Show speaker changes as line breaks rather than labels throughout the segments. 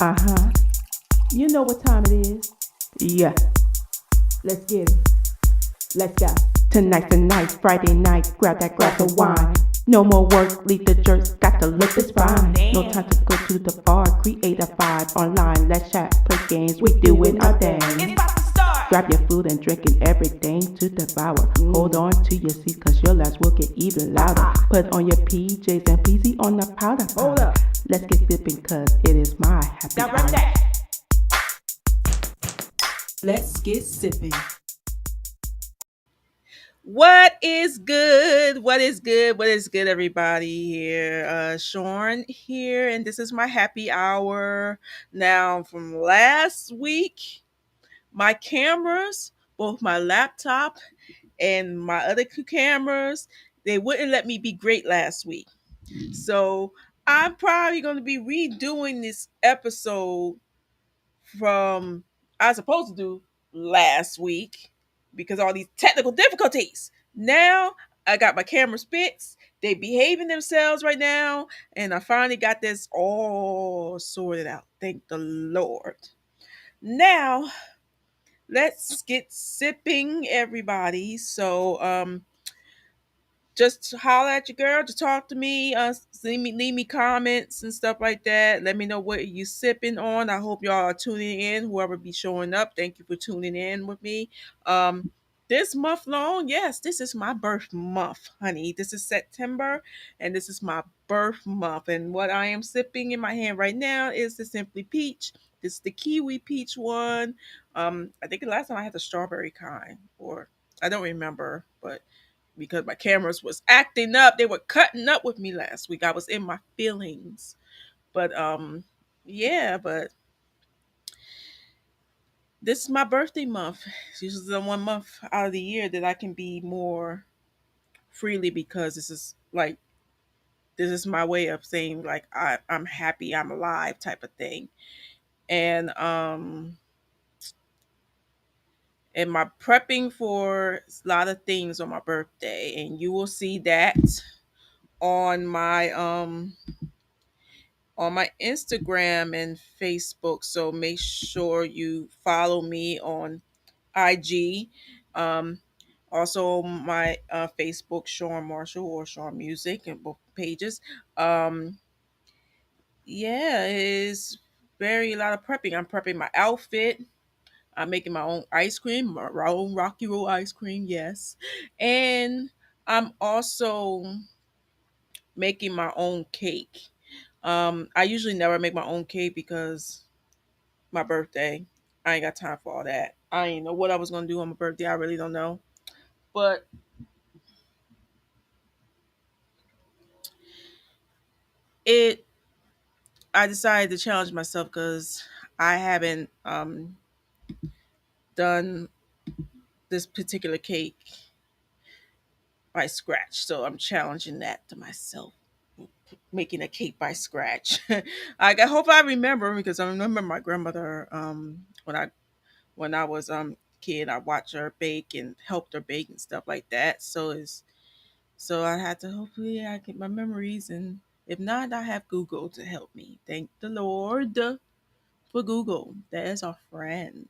Uh huh. You know what time it is. Yeah, let's get it. Let's go. Tonight's the night, Friday night. Grab that glass of wine. No more work, leave the jerks. Got to look this fine. No time to go to the bar. Create a vibe online. Let's chat, play games. We doing our thing. Grab your food and drink and everything to devour. Hold on to your seats cause your laughs will get even louder. Put on your PJs and PZ on the powder. Hold up. Let's get sipping cause it is my happy hour.
Let's get sipping.
What is good? What is good? What is good, everybody? Here, Shorn here, and this is my happy hour. Now, from last week, my cameras, both my laptop and my other two cameras, they wouldn't let me be great last week. So I'm probably going to be redoing this episode from I was supposed to do last week because all these technical difficulties. Now I got my cameras fixed. They behaving themselves right now, and I finally got this all sorted out. Thank the Lord. Now let's get sipping, everybody. Just holler at your girl, just talk to me, leave me comments and stuff like that. Let me know what you sipping on. I hope y'all are tuning in. Whoever be showing up, thank you for tuning in with me. This month long, yes, this is my birth month, honey. This is September, and this is my birth month. And what I am sipping in my hand right now is the Simply Peach. This is the kiwi peach one. I think the last time I had the strawberry kind, or I don't remember, but because my cameras was acting up. They were cutting up with me last week. I was in my feelings. But yeah, but this is my birthday month. It's usually the one month out of the year that I can be more freely because this is my way of saying like I'm happy, I'm alive type of thing. And and my prepping for a lot of things on my birthday, and you will see that on my Instagram and Facebook. So make sure you follow me on IG. Um, Also, my Facebook, Shorn Marshall or Shorn Music, and both pages. Um, yeah, it is very a lot of prepping. I'm prepping my outfit. I'm making my own ice cream, my own Rocky Road ice cream, yes. And I'm also making my own cake. I usually never make my own cake because my birthday. I ain't got time for all that. I ain't know what I was gonna do on my birthday. I really don't know. But it I decided to challenge myself because I haven't done this particular cake by scratch. So I'm challenging that to myself. Making a cake by scratch. I hope I remember because I remember my grandmother when I was kid, I watched her bake and helped her bake and stuff like that. So I had to hopefully I get my memories, and if not, I have Google to help me. Thank the Lord for Google. That is our friend.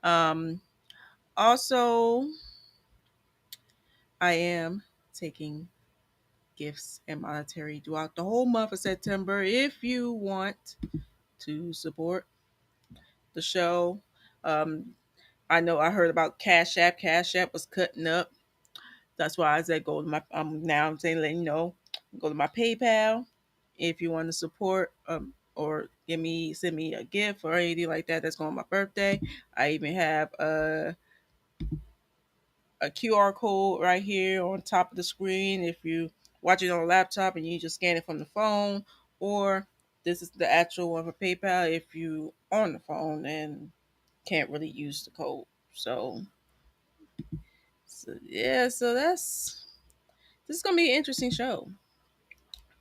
Um, Also, I am taking gifts and monetary throughout the whole month of September. If you want to support the show, um, I know I heard about Cash App. Cash App was cutting up. That's why I said go to my. Now I'm saying letting you know, go to my PayPal if you want to support or send me a gift or anything like that. That's going on my birthday. I even have a QR code right here on top of the screen. If you watch it on a laptop and you just scan it from the phone, or this is the actual one for PayPal if you on the phone and can't really use the code. So yeah, so this is gonna be an interesting show.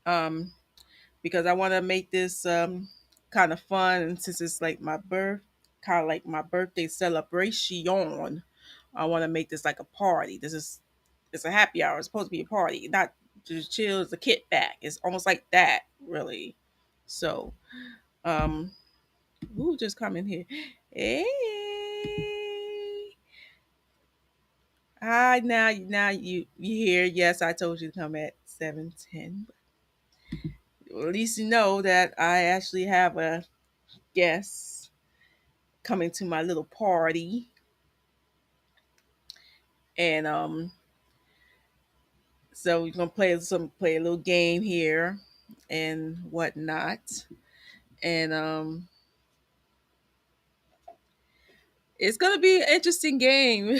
Um, because I want to make this kind of fun, and since it's like kind of like my birthday celebration, I want to make this like a party. It's a happy hour. It's supposed to be a party, not just chill. It's a kickback. It's almost like that, really. So, um, Who just come in here? Hey, hi. Now you here? Yes, I told you to come at 7:10. Well, at least you know that I actually have a guest coming to my little party, and so we're gonna play a little game here and whatnot, and it's gonna be an interesting game.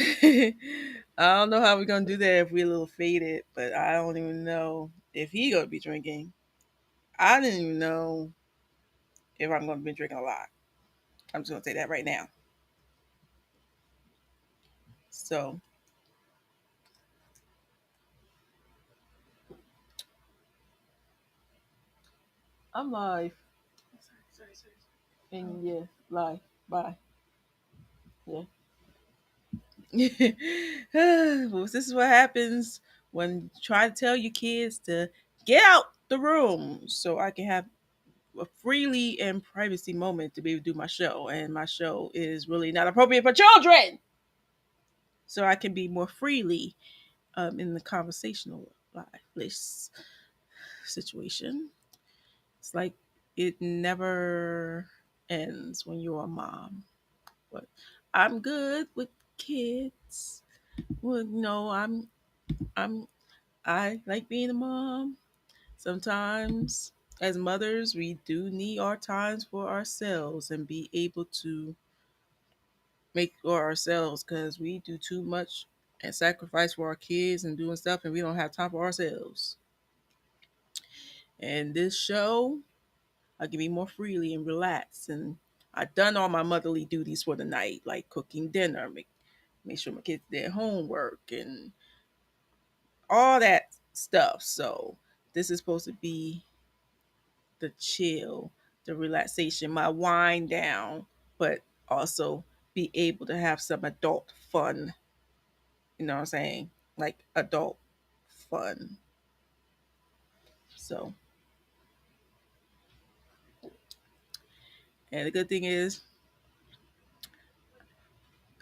I don't know how we're gonna do that if we're a little faded, but I don't even know if he gonna be drinking. I didn't even know if I'm gonna be drinking a lot. I'm just gonna say that right now. So I'm live. And yeah, live. Bye. Yeah. Well, this is what happens when you try to tell your kids to get out the room so I can have a freely and privacy moment to be able to do my show. And my show is really not appropriate for children. So I can be more freely in the conversational live this situation. It's like it never ends when you're a mom. But I'm good with kids. Well, I'm I like being a mom. Sometimes as mothers, we do need our times for ourselves and be able to make for ourselves because we do too much and sacrifice for our kids and doing stuff and we don't have time for ourselves. And this show, I can be more freely and relax. And I've done all my motherly duties for the night, like cooking dinner, make sure my kids did homework and all that stuff. So this is supposed to be the chill, the relaxation, my wind down, but also be able to have some adult fun. You know what I'm saying? Like adult fun. So, and the good thing is,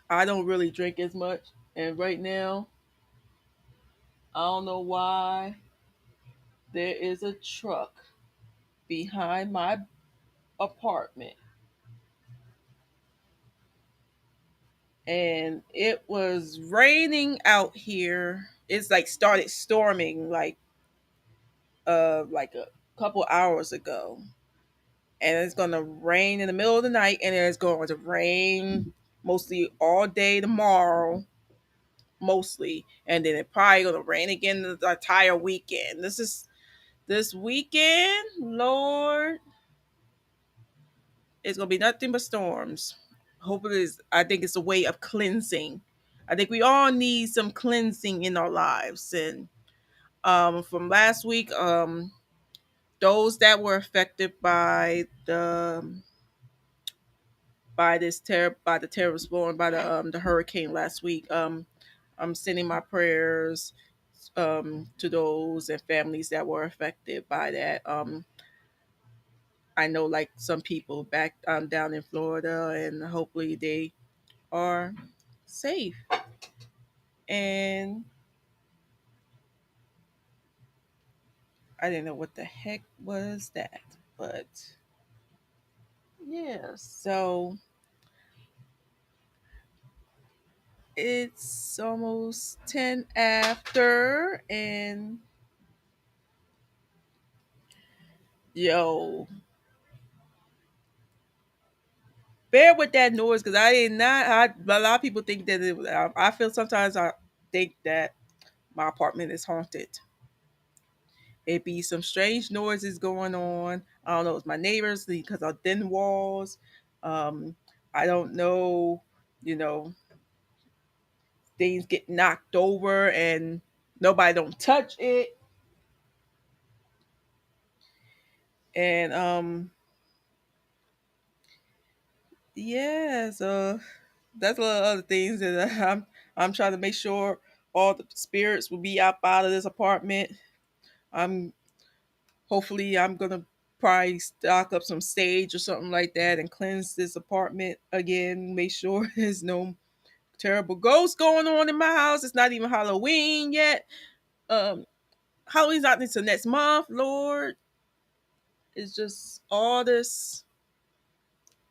I don't really drink as much. And right now, I don't know why there is a truck behind my apartment. And it was raining out here. It's like started storming like a couple hours ago. And it's gonna rain in the middle of the night and it's going to rain mostly all day tomorrow. Mostly. And then it probably gonna rain again the entire weekend. This weekend, Lord, it's gonna be nothing but storms. Hopefully I think it's a way of cleansing. I think we all need some cleansing in our lives. And from last week, those that were affected by the terrorist blowing by the hurricane last week. I'm sending my prayers to those and families that were affected by that. I know like some people back down in Florida, and hopefully they are safe. And I didn't know what the heck was that, but yeah. So it's almost 10 after, and yo, bear with that noise because I did not. A lot of people think that I feel sometimes I think that my apartment is haunted. It be some strange noises going on. I don't know. It's my neighbors because of thin walls. Um, I don't know. You know, things get knocked over and nobody don't touch it. And yeah. So that's a lot of other things that I'm trying to make sure all the spirits will be out of this apartment. I'm hopefully I'm gonna probably stock up some sage or something like that and cleanse this apartment again. Make sure there's no terrible ghosts going on in my house. It's not even Halloween yet. Um, Halloween's not until next month. Lord, it's just all this.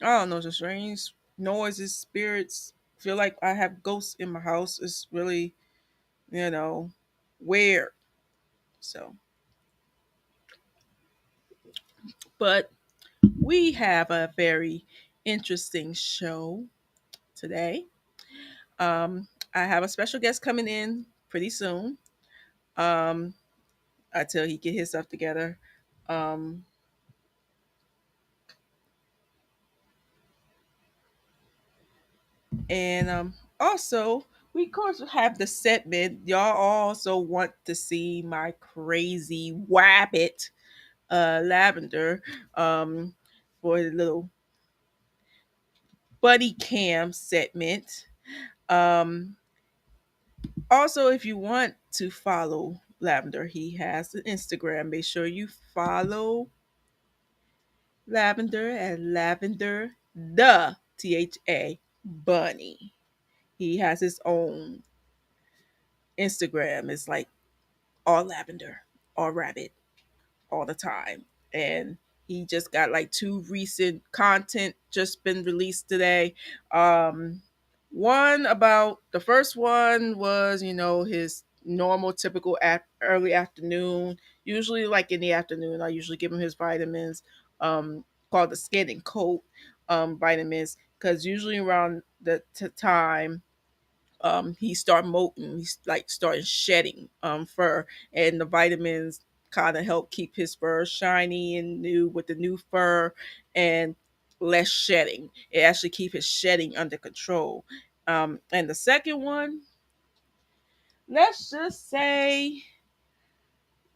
I don't know, just strange noises, spirits. Feel like I have ghosts in my house. It's really, you know, weird. So, but we have a very interesting show today. I have a special guest coming in pretty soon. Um, until he get his stuff together. Um, and also, we of course have the segment. Y'all also want to see my crazy wabbit, Lavender, um, for the little buddy cam segment. Um, Also, if you want to follow Lavender, he has an Instagram. Make sure you follow Lavender at Lavender the THA Bunny. He has his own Instagram. It's like all lavender, all rabbit, all the time. And he just got like two recent content just been released today. Um, One about the first one was, his normal typical early afternoon. Usually like in the afternoon, I usually give him his vitamins, called the skin and coat vitamins, because usually around the time he start molting, he's like starting shedding fur, and the vitamins kind of help keep his fur shiny and new with the new fur, and less shedding. It actually keep his shedding under control. And the second one, let's just say,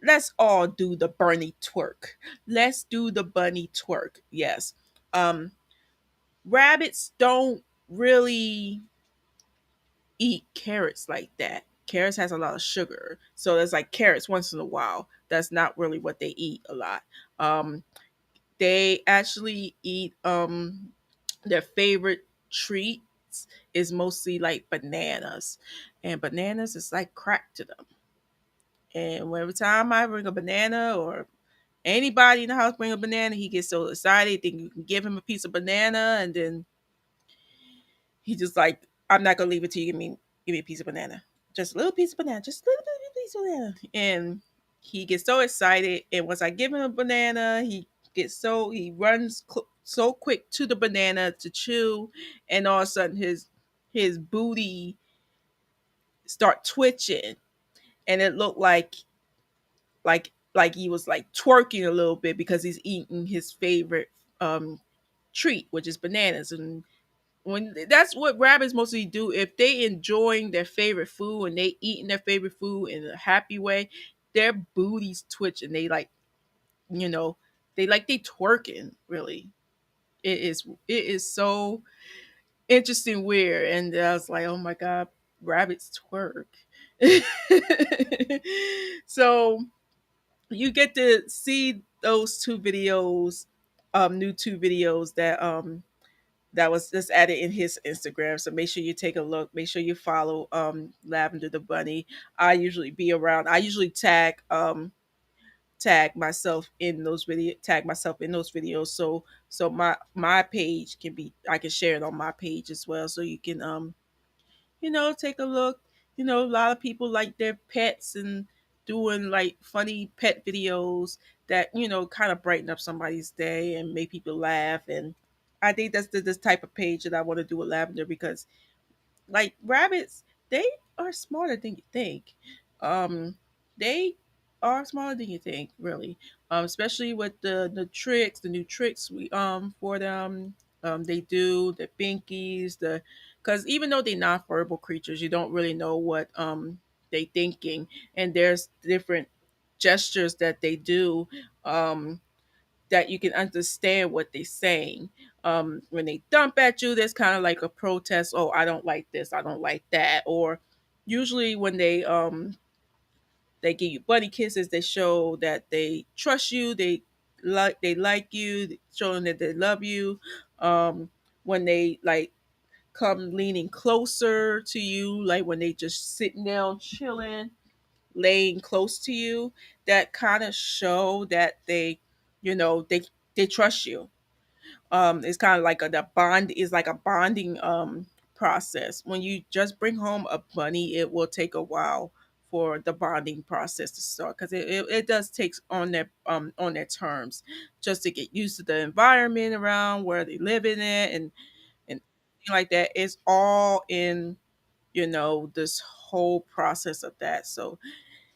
let's all do the bunny twerk. Let's do the bunny twerk. Yes. um Rabbits don't really eat carrots like that. Carrots has a lot of sugar, so there's like carrots once in a while. That's not really what they eat a lot. Um, they actually eat their favorite treats is mostly like bananas, and bananas is like crack to them. And every time I bring a banana, or anybody in the house bring a banana, he gets so excited. Think you can give him a piece of banana, and then he just like, I'm not gonna leave it till you give me a piece of banana. Just a little piece of banana, just a little bit piece of banana. And he gets so excited. And once I give him a banana, he runs so quick to the banana to chew, and all of a sudden his booty start twitching, and it looked like he was like twerking a little bit because he's eating his favorite um treat, which is bananas. And when that's what rabbits mostly do, if they enjoying their favorite food and they eating their favorite food in a happy way, their booties twitch, and they like, you know they twerking, really. It is so interesting, weird. And I was like, oh my god, rabbits twerk. So you get to see those two videos, new two videos that was just added in his Instagram. So make sure you take a look. Make sure you follow Lavender the Bunny. I usually be around. I usually tag myself in those videos, so my page can be, I can share it on my page as well, so you can take a look. A lot of people like their pets and doing like funny pet videos that kind of brighten up somebody's day and make people laugh. And I think that's this type of page that I want to do with Lavender, because like rabbits, they are smarter than you think. They are smarter than you think, really. Especially with the new tricks we for them. They do the binkies, because even though they're not verbal creatures, you don't really know what they thinking, and there's different gestures that they do. That you can understand what they're saying. When they dump at you, there's kind of like a protest. Oh, I don't like this. I don't like that. Or usually when they give you bunny kisses, they show that they trust you. They like you, showing that they love you. Um, when they like come leaning closer to you, like when they just sitting down chilling, laying close to you, that kind of show that they trust you. It's kind of like the bond is like a bonding process. When you just bring home a bunny, it will take a while for the bonding process to start, because it does take on their terms, just to get used to the environment around where they live in it, and everything like that. It's all in this whole process of that. So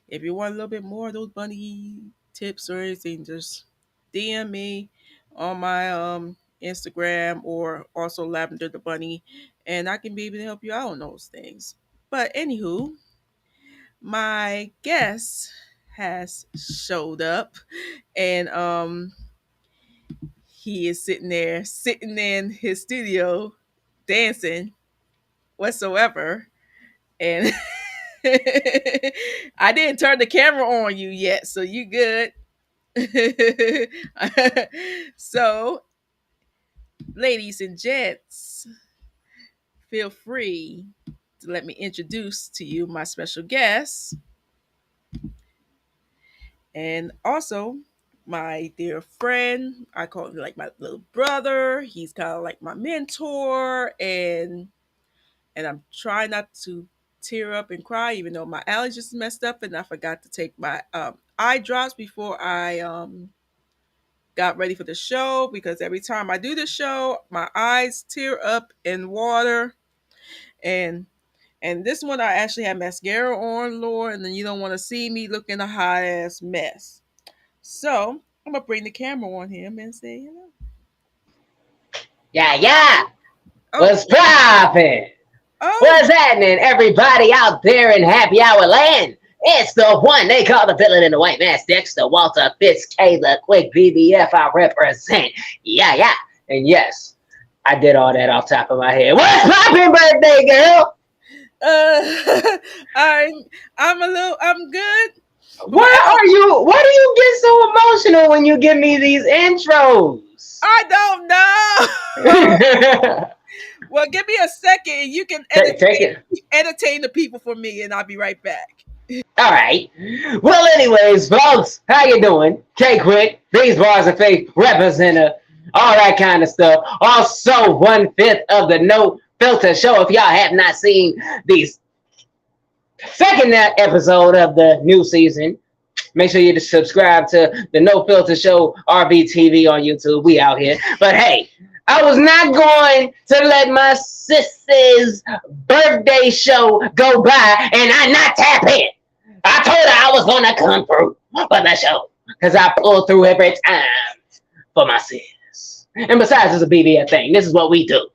if you want a little bit more of those bunny tips or anything, just DM me on my Instagram, or also Lavender the Bunny, and I can be able to help you out on those things. But anywho, my guest has showed up, and he is sitting there, sitting in his studio, dancing whatsoever, and I didn't turn the camera on you yet, so you good. So, ladies and gents, feel free to let me introduce to you my special guest, and also my dear friend. I call him like my little brother. He's kind of like my mentor, and I'm trying not to tear up and cry, even though my allergies messed up and I forgot to take my eye drops before I got ready for the show, because every time I do the show, my eyes tear up in water. And this one I actually had mascara on, Lord, and then you don't want to see me looking a hot ass mess. So I'm gonna bring the camera on him and say hello.
Yeah, yeah.
Oh,
What's poppin'?
oh,
What's happening, everybody out there in Happy Hour Land? It's the one they call the villain in the white mask, Dexter Walter Fitz K, the quick BBF I represent. Yeah, yeah. And yes, I did all that off top of my head. What's poppin', birthday girl?
uh, I'm I'm good, but my
Why are you? Why do you get so emotional when you give me these intros?
I don't know. Well, give me a second, and you can
Take it.
entertain the people for me, and I'll be right back.
All right. Well, anyways, folks, how you doing? K Quick, these bars of faith representative, all that kind of stuff. Also, 1/5 of the No Filter Show. If y'all have not seen the second episode of the new season, make sure you subscribe to the No Filter Show RBTV on YouTube. We out here. But hey, I was not going to let my sis's birthday show go by and I not tap in. I told her I was going to come through for the show because I pull through every time for my sis. And besides, it's a BBF thing. This is what we do.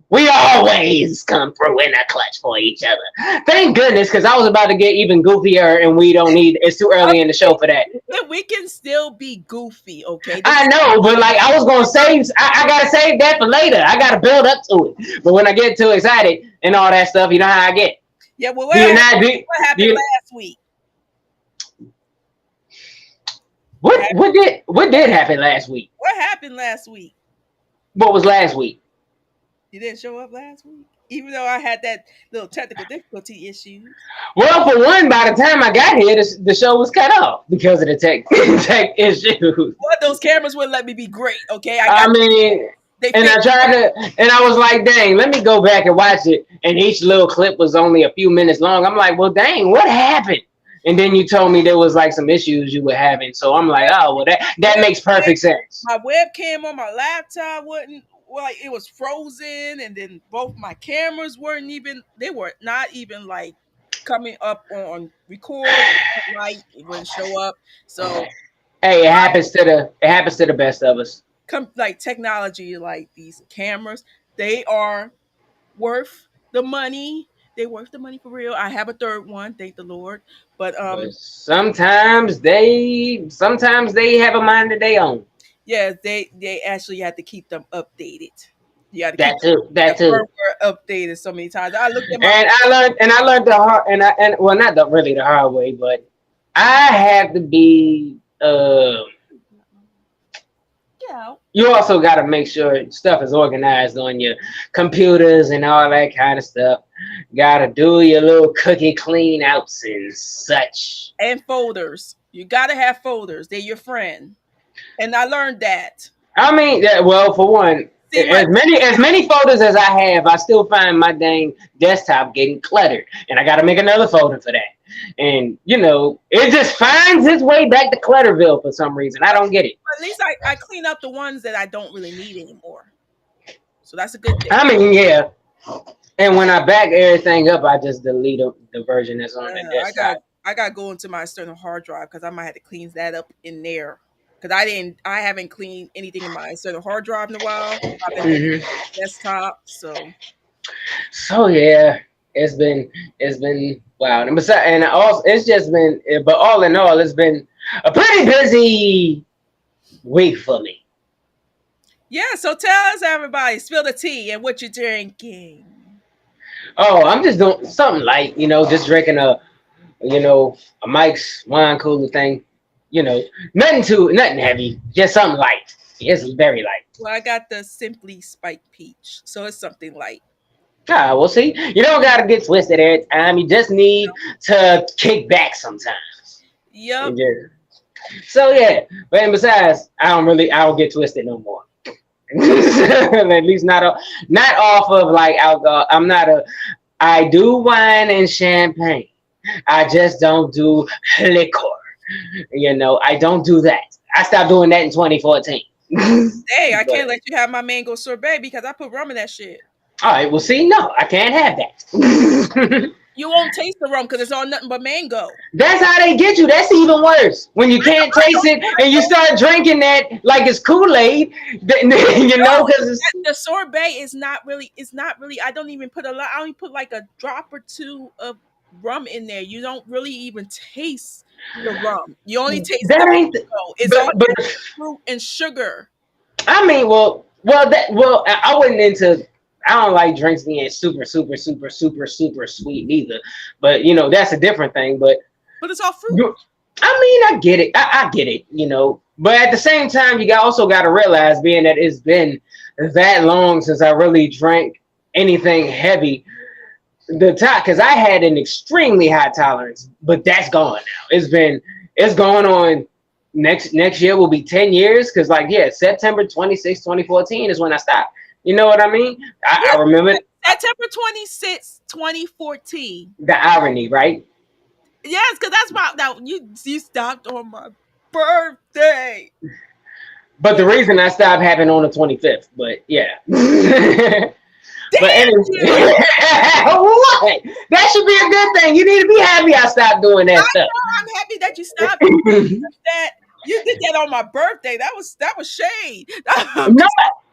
We always come through in a clutch for each other. Thank goodness, because I was about to get even goofier, and we don't need. It's too early in the show for that.
We can still be goofy, okay?
I know, but like I was gonna save. I gotta save that for later. I gotta build up to it. But when I get too excited and all that stuff, you know how I get.
Yeah, well,
Do you
what
not do?
happened last week?
What did happen last week?
What happened last week?
What was last week?
You didn't show up last week, even though I had that little technical difficulty issues.
Well, for one, by the time I got here, the show was cut off because of the tech issues.
Well, those cameras wouldn't let me be great, okay?
I mean, and I tried to, and I was like, dang, let me go back and watch it. And each little clip was only a few minutes long. I'm like, well, dang, what happened? And then you told me there was like some issues you were having. So I'm like, oh, well, that makes perfect sense.
My webcam on my laptop wouldn't, well, like it was frozen, and then both my cameras they were not even like coming up on record light. It wouldn't show up. So
hey, it happens to the best of us.
Like technology, like these cameras, they are worth the money. They're worth the money for real. I have a third one, thank the Lord. But
sometimes they have a mind of their own.
yeah, they actually have to keep them updated. You got to
that
keep
that too
firmware updated so many times. I looked at my
and I learned the hard and well, not really the hard way, but I have to be
Yeah.
You also got to make sure stuff is organized on your computers and all that kind of stuff. Got to do your little cookie clean outs and such.
And folders. You gotta have folders. They're your friend. And I learned that.
I mean, well, for one,
See my
as many folders as I have, I still find my dang desktop getting cluttered, and I got to make another folder for that. And it just finds its way back to Clutterville for some reason. I don't get it.
at least I clean up the ones that I don't really need anymore. So that's a good thing.
I mean, yeah. And when I back everything up, I just delete the version that's on the desktop.
I got to go into my external hard drive because I might have to clean that up in there. Because I haven't cleaned anything in my external hard drive in a while. I've been working on the desktop,
So yeah, it's been wow. And besides, and also it's just been, but all in all, it's been a pretty busy week for me.
yeah. So tell us, everybody, spill the tea and what you're drinking.
Oh, I'm just doing something light, just drinking a Mike's wine cooler thing. Nothing heavy, just something light. It's very light.
Well, I got the Simply Spiked Peach, so it's something light.
We'll see. You don't gotta get twisted every time. You just need to kick back sometimes.
Yep.
So yeah, but besides, I don't get twisted no more. At least not off of like alcohol. I do wine and champagne. I just don't do liquor. I don't do that. I stopped doing that in 2014.
Hey, I can't let you have my mango sorbet because I put rum in that shit.
All right, well, see, no, I can't have that.
You won't taste the rum because it's all nothing but mango.
That's how they get you. That's even worse. When you can't taste it and you start drinking that like it's Kool-Aid, because
the sorbet is not really. It's not really. I don't even put a lot. I only put like a drop or two of rum in there. You don't really even taste the rum. You only taste the mango. It's all fruit and sugar.
I mean, I wasn't into. I don't like drinks being super, super, super, super, super sweet either. But that's a different thing. But
it's all fruit.
I mean, I get it. I get it. But at the same time, you also got to realize, being that it's been that long since I really drank anything heavy, because I had an extremely high tolerance, but that's gone now. It's going on. Next year will be 10 years. Because September 26, 2014 is when I stopped. You know what I mean? I remember
September 26, 2014.
The irony, right?
Yes, because that's why now you stopped on my birthday.
But the reason I stopped happened on the 25th. But yeah. But anyway, what? That should be a good thing. You need to be happy I stopped doing that stuff.
I'm happy that you stopped that. You did that on my birthday. That was shade.
No,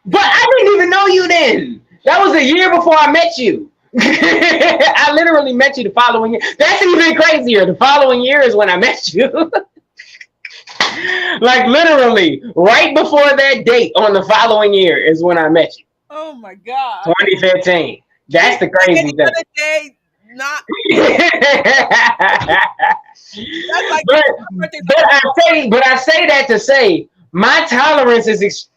but I didn't even know you then. That was a year before I met you. I literally met you the following year. That's even crazier. The following year is when I met you. Like literally right before that date on the following year is when I met you.
Oh my God.
2015. That's the crazy thing.
Day, not.
But I say that to say my tolerance is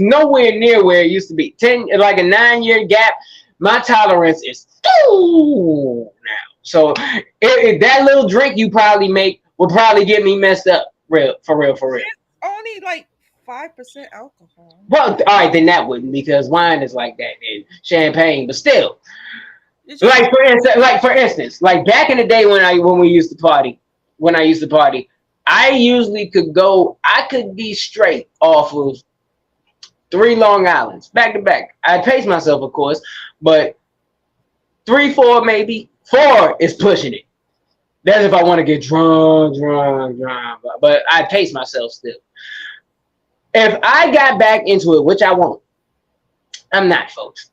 nowhere near where it used to be. Like a 9-year gap. My tolerance is now. So that little drink you probably make will probably get me messed up. For real.
It's only like 5% alcohol.
Well, all right, then that wouldn't, because wine is like that, and champagne, but still. Like for instance, like back in the day when I used to party, I usually I could be straight off of 3 Long Islands back to back. I'd pace myself, of course, but 3, 4 maybe. 4 is pushing it. That's if I want to get drunk. But I pace myself still. If I got back into it, which I won't, I'm not, folks.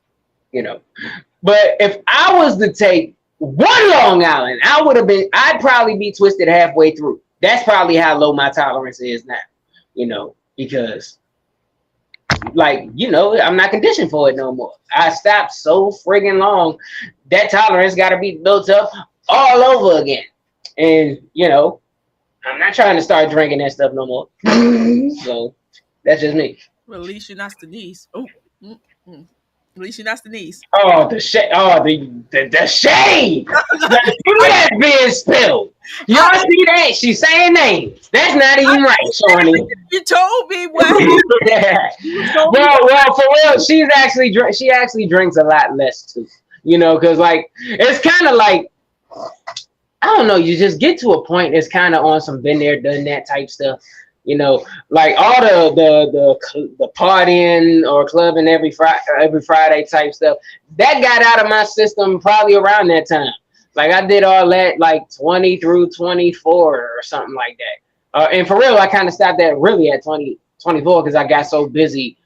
But if I was to take 1 Long Island, I'd probably be twisted halfway through. That's probably how low my tolerance is now. Because I'm not conditioned for it no more. I stopped so friggin' long. That tolerance got to be built up all over again. And, I'm not trying to start drinking that stuff no more. So, That's just me.
Well, at least you're not the niece. Oh, mm, mm. At least you're not the niece.
Oh, the shade. Oh, the shade. The tea
I,
that's being spilled.
I,
Y'all see that? She's saying names. That's not
I
even right,
didn't say
Shawnee.
anything. You told me what happened. You told me
Well, for real, she actually drinks a lot less too. You know, because like it's kind of like I don't know. You just get to a point. It's kind of on some been there, done that type stuff. You know, like all the partying or clubbing every Friday type stuff that got out of my system probably around that time. Like I did all that like 20 through 24 or something like that. And for real, I kind of stopped that really at 20 24 because I got so busy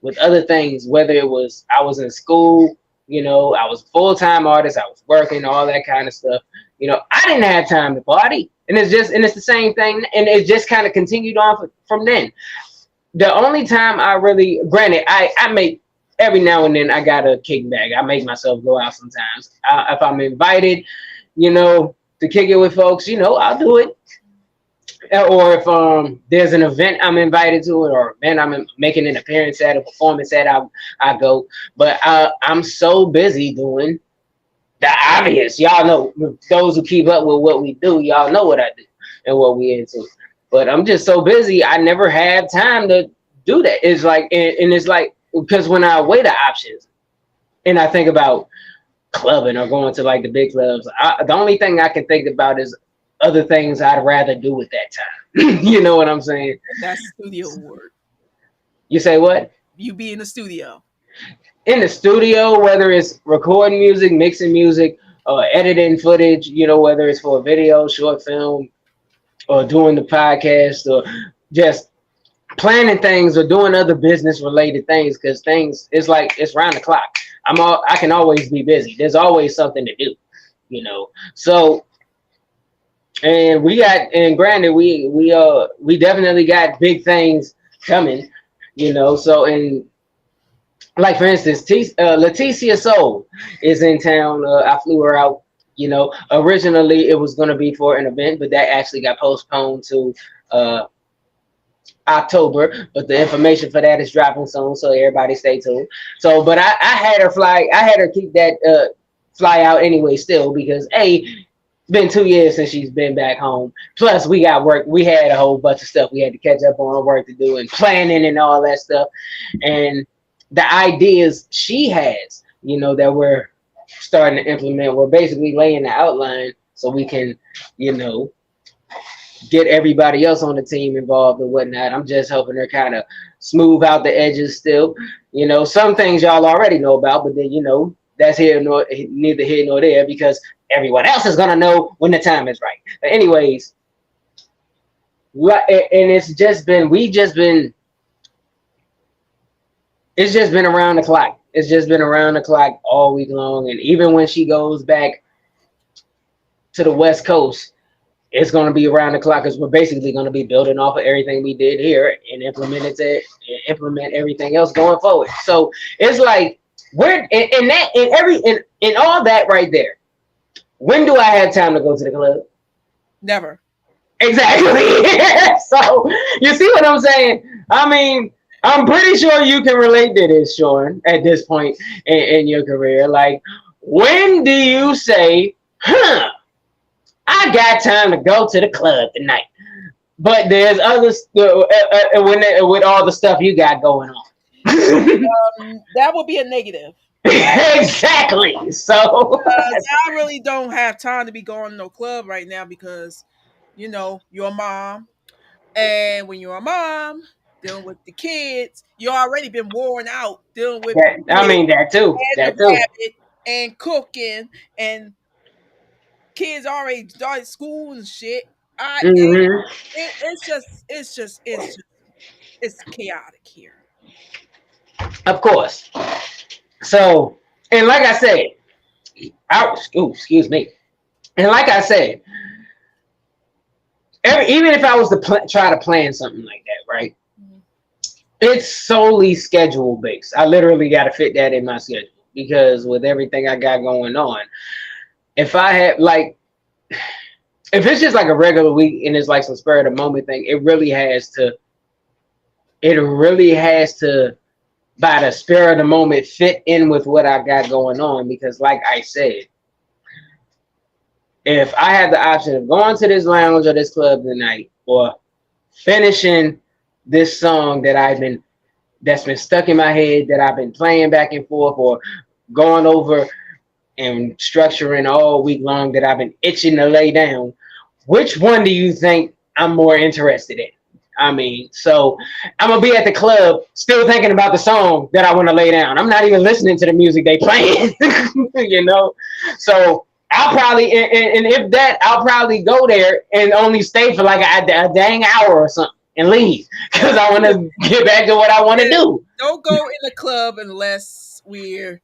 with other things. Whether it was I was in school, you know, I was a full-time artist, I was working, all that kind of stuff. You know, I didn't have time to party. And it's the same thing, and it just kind of continued on from then. The only time I really, granted, I make every now and then I got a kickback. I make myself go out sometimes. If I'm invited, you know, to kick it with folks, you know, I'll do it. Or if there's an event I'm invited to, or event I'm making an appearance at, a performance at, I go. But I'm so busy doing the obvious. Y'all know, those who keep up with what we do, y'all know what I do and what we into. But I'm just so busy, I never have time to do that. It's like, and it's like, because when I weigh the options and I think about clubbing or going to like the big clubs, the only thing I can think about is other things I'd rather do at that time. You know what I'm saying?
that's studio work.
You say what?
You be in the studio.
In the studio, whether it's recording music, mixing music, editing footage, you know, whether it's for a video, short film, or doing the podcast, or just planning things or doing other business related things, because things it's like it's round the clock. I can always be busy. There's always something to do, you know. So and granted we definitely got big things coming, you know. So and like for instance, Leticia Soul is in town. I flew her out. You know, originally it was going to be for an event, but that actually got postponed to October. But the information for that is dropping soon, so everybody stay tuned. So, but I had her fly. I had her keep that fly out anyway, still because been 2 years since she's been back home. Plus, we got work. We had a whole bunch of stuff we had to catch up on, work to do, and planning and all that stuff. And the ideas she has, you know, that we're starting to implement, we're basically laying the outline so we can, you know, get everybody else on the team involved and whatnot. I'm just helping her kind of smooth out the edges still. You know, some things y'all already know about, but then, you know, that's neither here nor there because everyone else is going to know when the time is right. But anyways, and it's just been around the clock. It's just been around the clock all week long. And even when she goes back to the West Coast, it's going to be around the clock because we're basically going to be building off of everything we did here and implement everything else going forward. So it's like we're in all that right there. When do I have time to go to the club?
Never.
Exactly. So you see what I'm saying? I mean, I'm pretty sure you can relate to this, Shorn, at this point in your career. Like, when do you say, I got time to go to the club tonight? But there's other with all the stuff you got going on.
That would be a negative.
Exactly. So
I really don't have time to be going to no club right now because, you know, you're a mom. And when you're a mom, dealing with the kids, you already been worn out dealing with
I mean that too.
and
That
the
too.
rabbit and cooking and kids already started school and shit.
Mm-hmm.
It's chaotic here.
Of course. So, and like I said, excuse me. And like I said, even if I was to try to plan something like that, right?
Mhm.
It's solely schedule based. I literally got to fit that in my schedule because with everything I got going on, if I had like, if it's just like a regular week and it's like some spur of the moment thing, it it really has to, by the spur of the moment, fit in with what I got going on. Because, like I said, if I have the option of going to this lounge or this club tonight, or finishing this song that's been stuck in my head, that I've been playing back and forth, or going over and structuring all week long, that I've been itching to lay down, which one do you think I'm more interested in? I mean, so I'm gonna be at the club still thinking about the song that I want to lay down. I'm not even listening to the music they playing, you know. So I'll probably, and if that, I'll probably go there and only stay for like a dang hour or something and leave, because I want to get back to what I want to
Yeah,
do.
don't go in the club unless we're,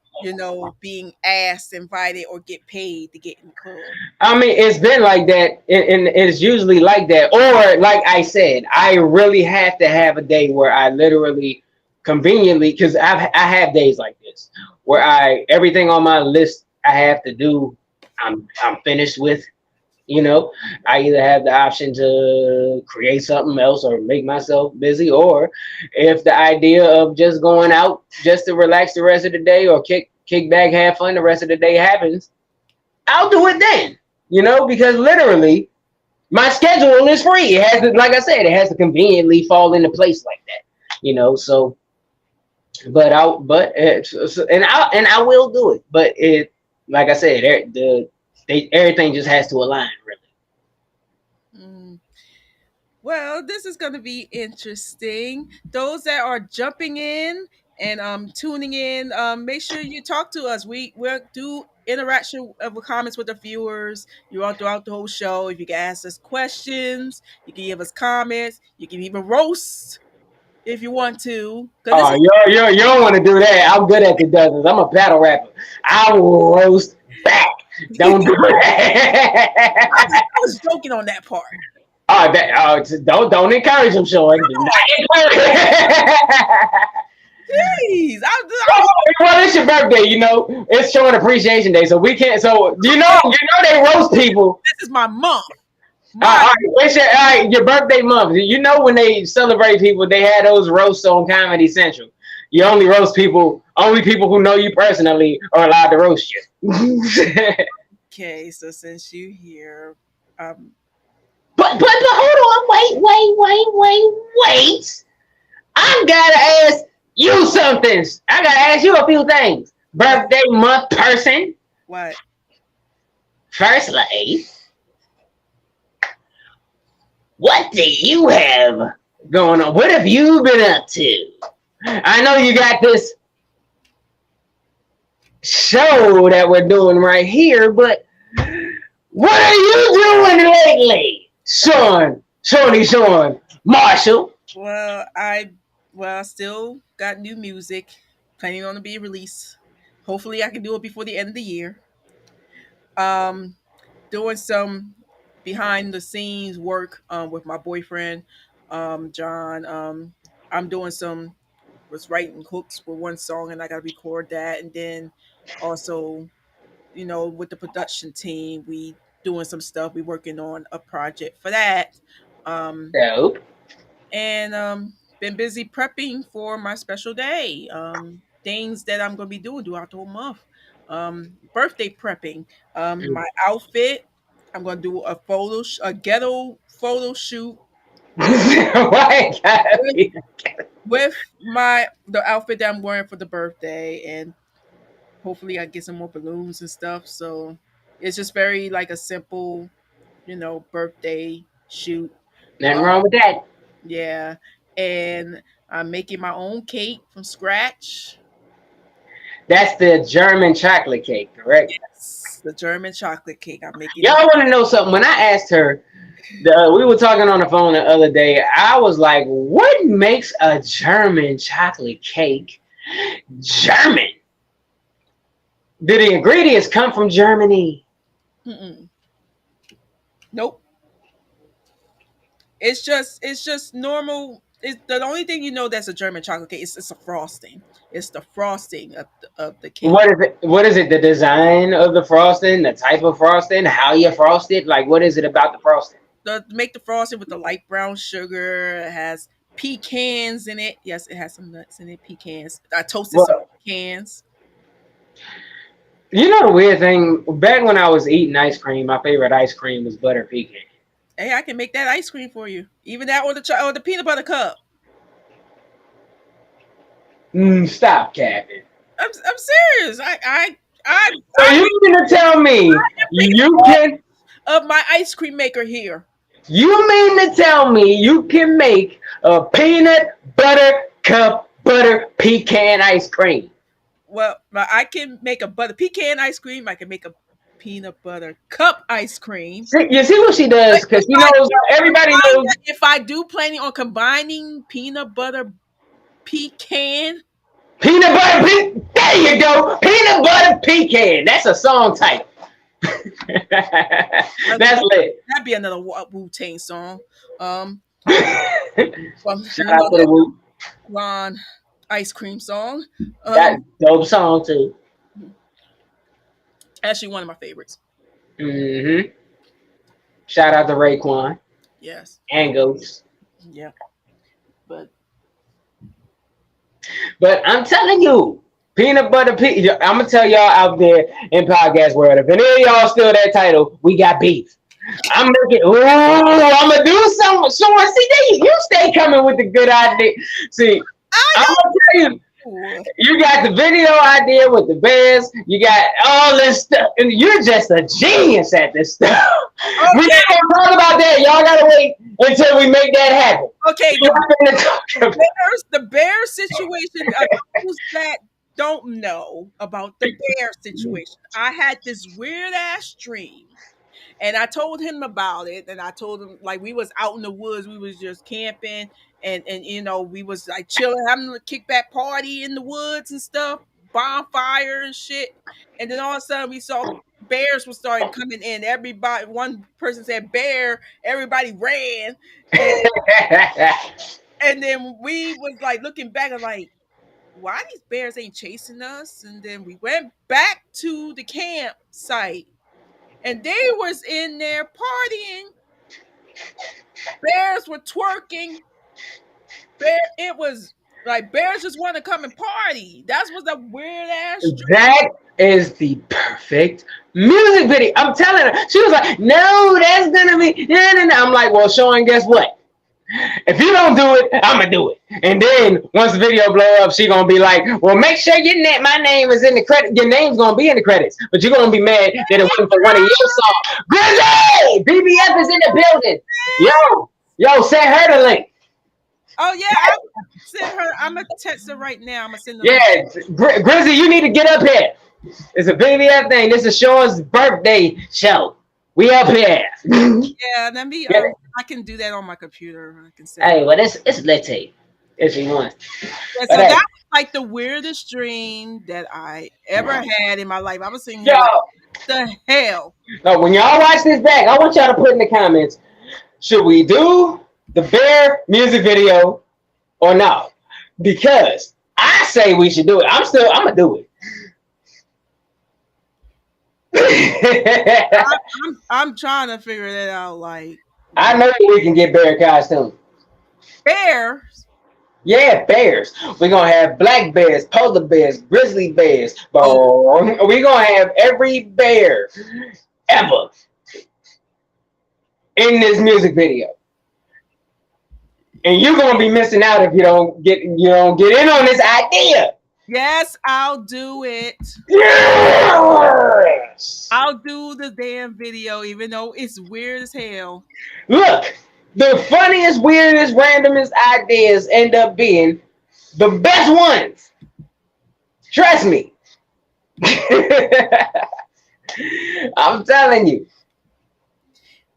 being asked, invited, or get paid to get in the club.
I mean, it's been like that, and it's usually like that. Or, like I said, I really have to have a day where I literally, conveniently, because I have days like this where everything on my list I have to do, I'm finished with. You know, I either have the option to create something else or make myself busy, or if the idea of just going out just to relax the rest of the day, or kick back, have fun the rest of the day happens, I'll do it then. You know, because literally my schedule is free. It has to, like I said, it has to conveniently fall into place like that. You know, so and I will do it. But it, like I said, everything just has to align really.
Mm. Well, this is going to be interesting. Those that are jumping in and tuning in, make sure you talk to us. We'll do interaction of comments with the viewers. You all throughout the whole show. If you can ask us questions, you can give us comments. You can even roast if you want to. Cause this
Oh,
is
you don't want to do that. I'm good at the dozens. I'm a battle rapper. I will roast back. Don't do that.
I was joking on that part.
Oh, don't encourage him, Sean. Do not encourage.
Jeez,
Well, it's your birthday, you know. It's showing appreciation day, so we can't. So you know they roast people.
this is my month.
All right, your birthday month. You know when they celebrate people, they had those roasts on Comedy Central. You only roast people. Only people who know you personally are allowed to roast you.
Okay, so since you here, um,
But hold on, wait. I gotta ask you something. I gotta ask you a few things. Birthday month person,
what?
first lady. What do you have going on? What have you been up to? I know you got this show that we're doing right here, but what are you doing lately? Shorn, Marshall.
I still got new music planning on to be released. Hopefully, I can do it before the end of the year. Um, Doing some behind the scenes work with my boyfriend, John. I'm doing some was writing hooks for one song, and I got to record that, and then also, with the production team, we doing some stuff. We working on a project for that. Um,
Dope.
and been busy prepping for my special day. Things that I'm gonna be doing throughout the whole month. Birthday prepping. My outfit. I'm gonna do a ghetto photo shoot
Why it gotta
with,
be?
with the outfit that I'm wearing for the birthday, and hopefully I get some more balloons and stuff. So it's just very like a simple, birthday shoot.
Nothing
Uh,
wrong with that.
Yeah, and I'm making my own cake from scratch.
That's the German chocolate cake, correct?
Yes, the German chocolate cake. I'm making
Y'all
it.
want to know something? When I asked her, we were talking on the phone the other day. I was like, "What makes a German chocolate cake German? Do the ingredients come from Germany?"
Mm-mm. Nope. It's just normal. It's the only thing that's a German chocolate cake. It's a frosting. It's the frosting of the cake.
What is it? What is it? The design of the frosting, the type of frosting, how you frost it? Like, what is it about the frosting?
Make the frosting with the light brown sugar. It has pecans in it. Yes, it has some nuts in it. Pecans. I toasted some
Well,
pecans.
you know the weird thing. Back when I was eating ice cream, my favorite ice cream was butter pecan.
Hey, I can make that ice cream for you. Even that or or the peanut butter cup.
Stop capping.
I'm serious.
So
I
you mean to tell me you can?
of my ice cream maker here.
You mean to tell me you can make a peanut butter cup butter pecan ice cream?
Well, I can make a butter pecan ice cream. I can make a peanut butter cup ice cream.
You see what she
But
does because she knows everybody knows
if I do planning on combining peanut butter pecan,
peanut butter There you go, peanut butter pecan. That's a song type. That's lit.
that'd be another Wu Tang song. Um, well,
Shout out to
another
the Wu.
Ron ice cream song.
That dope song too.
Actually, one of my favorites.
hmm Shout out to Raekwon
Yes,
and Ghost.
yeah, but
But I'm telling you, peanut butter pecan. I'm gonna tell y'all out there in podcast world. If any of y'all steal that title, we got beef. I'm making. Ooh, I'm gonna do something. Shorn, see, you stay coming with the good idea. See, I'm gonna tell you.
ooh,
You got the video idea with the bears. You got all this stuff, and you're just a genius at this stuff. We're not gonna talk about that. Y'all gotta wait until we make that happen.
okay.
We're not gonna talk about
The bear situation. Those that don't know about the bear situation, I had this weird ass dream. And I told him about it, and I told him like we was out in the woods, we was just camping, and we was like chilling, having a kickback party in the woods and stuff, bonfire and shit. And then all of a sudden we saw bears were starting coming in. Everybody, one person said bear, everybody ran, and
it.
and then we was like looking back and like, why these bears ain't chasing us? And then we went back to the campsite and they was in there partying. Bears were twerking. It was like bears just want to come and party. That was a weird ass dream.
That is the perfect music video. I'm telling her. She was like, "No, that's gonna be no, no, no." I'm like, "Well, Shorn, guess what? If you don't do it, I'm gonna do it." And then once the video blow up, she gonna be like, "Well, make sure my name is in the credit. Your name's gonna be in the credits, but you're gonna be mad that it wasn't for one of your songs." Grizzly, BBF is in the building. Yo, send her the link.
Oh yeah, I sent her. I'm gonna text her right now. I'm gonna send her.
Yeah, Grizzly, you need to get up here. It's a BBF thing. This is Shorn's birthday show. We up here.
Yeah, let me. I can do that on my computer. I can say.
Hey, well, it's litty if you want.
Yeah, so
But,
that was like the weirdest dream that I ever had in my life. I was thinking,
yo,
like, what the hell?
no, when y'all watch this back, I want y'all to put in the comments: should we do the Bear music video or not? Because I say we should do it. I'm gonna do it.
I'm trying to figure that out. Like,
I know we can get bear costume.
bears.
Yeah, bears. We're gonna have black bears, polar bears, grizzly bears. We're gonna have every bear ever in this music video. And you're gonna be missing out if you don't get in on this idea.
Yes, I'll do it.
Yes!
I'll do the damn video, even though it's weird as hell.
Look, the funniest, weirdest, randomest ideas end up being the best ones. Trust me. I'm telling you.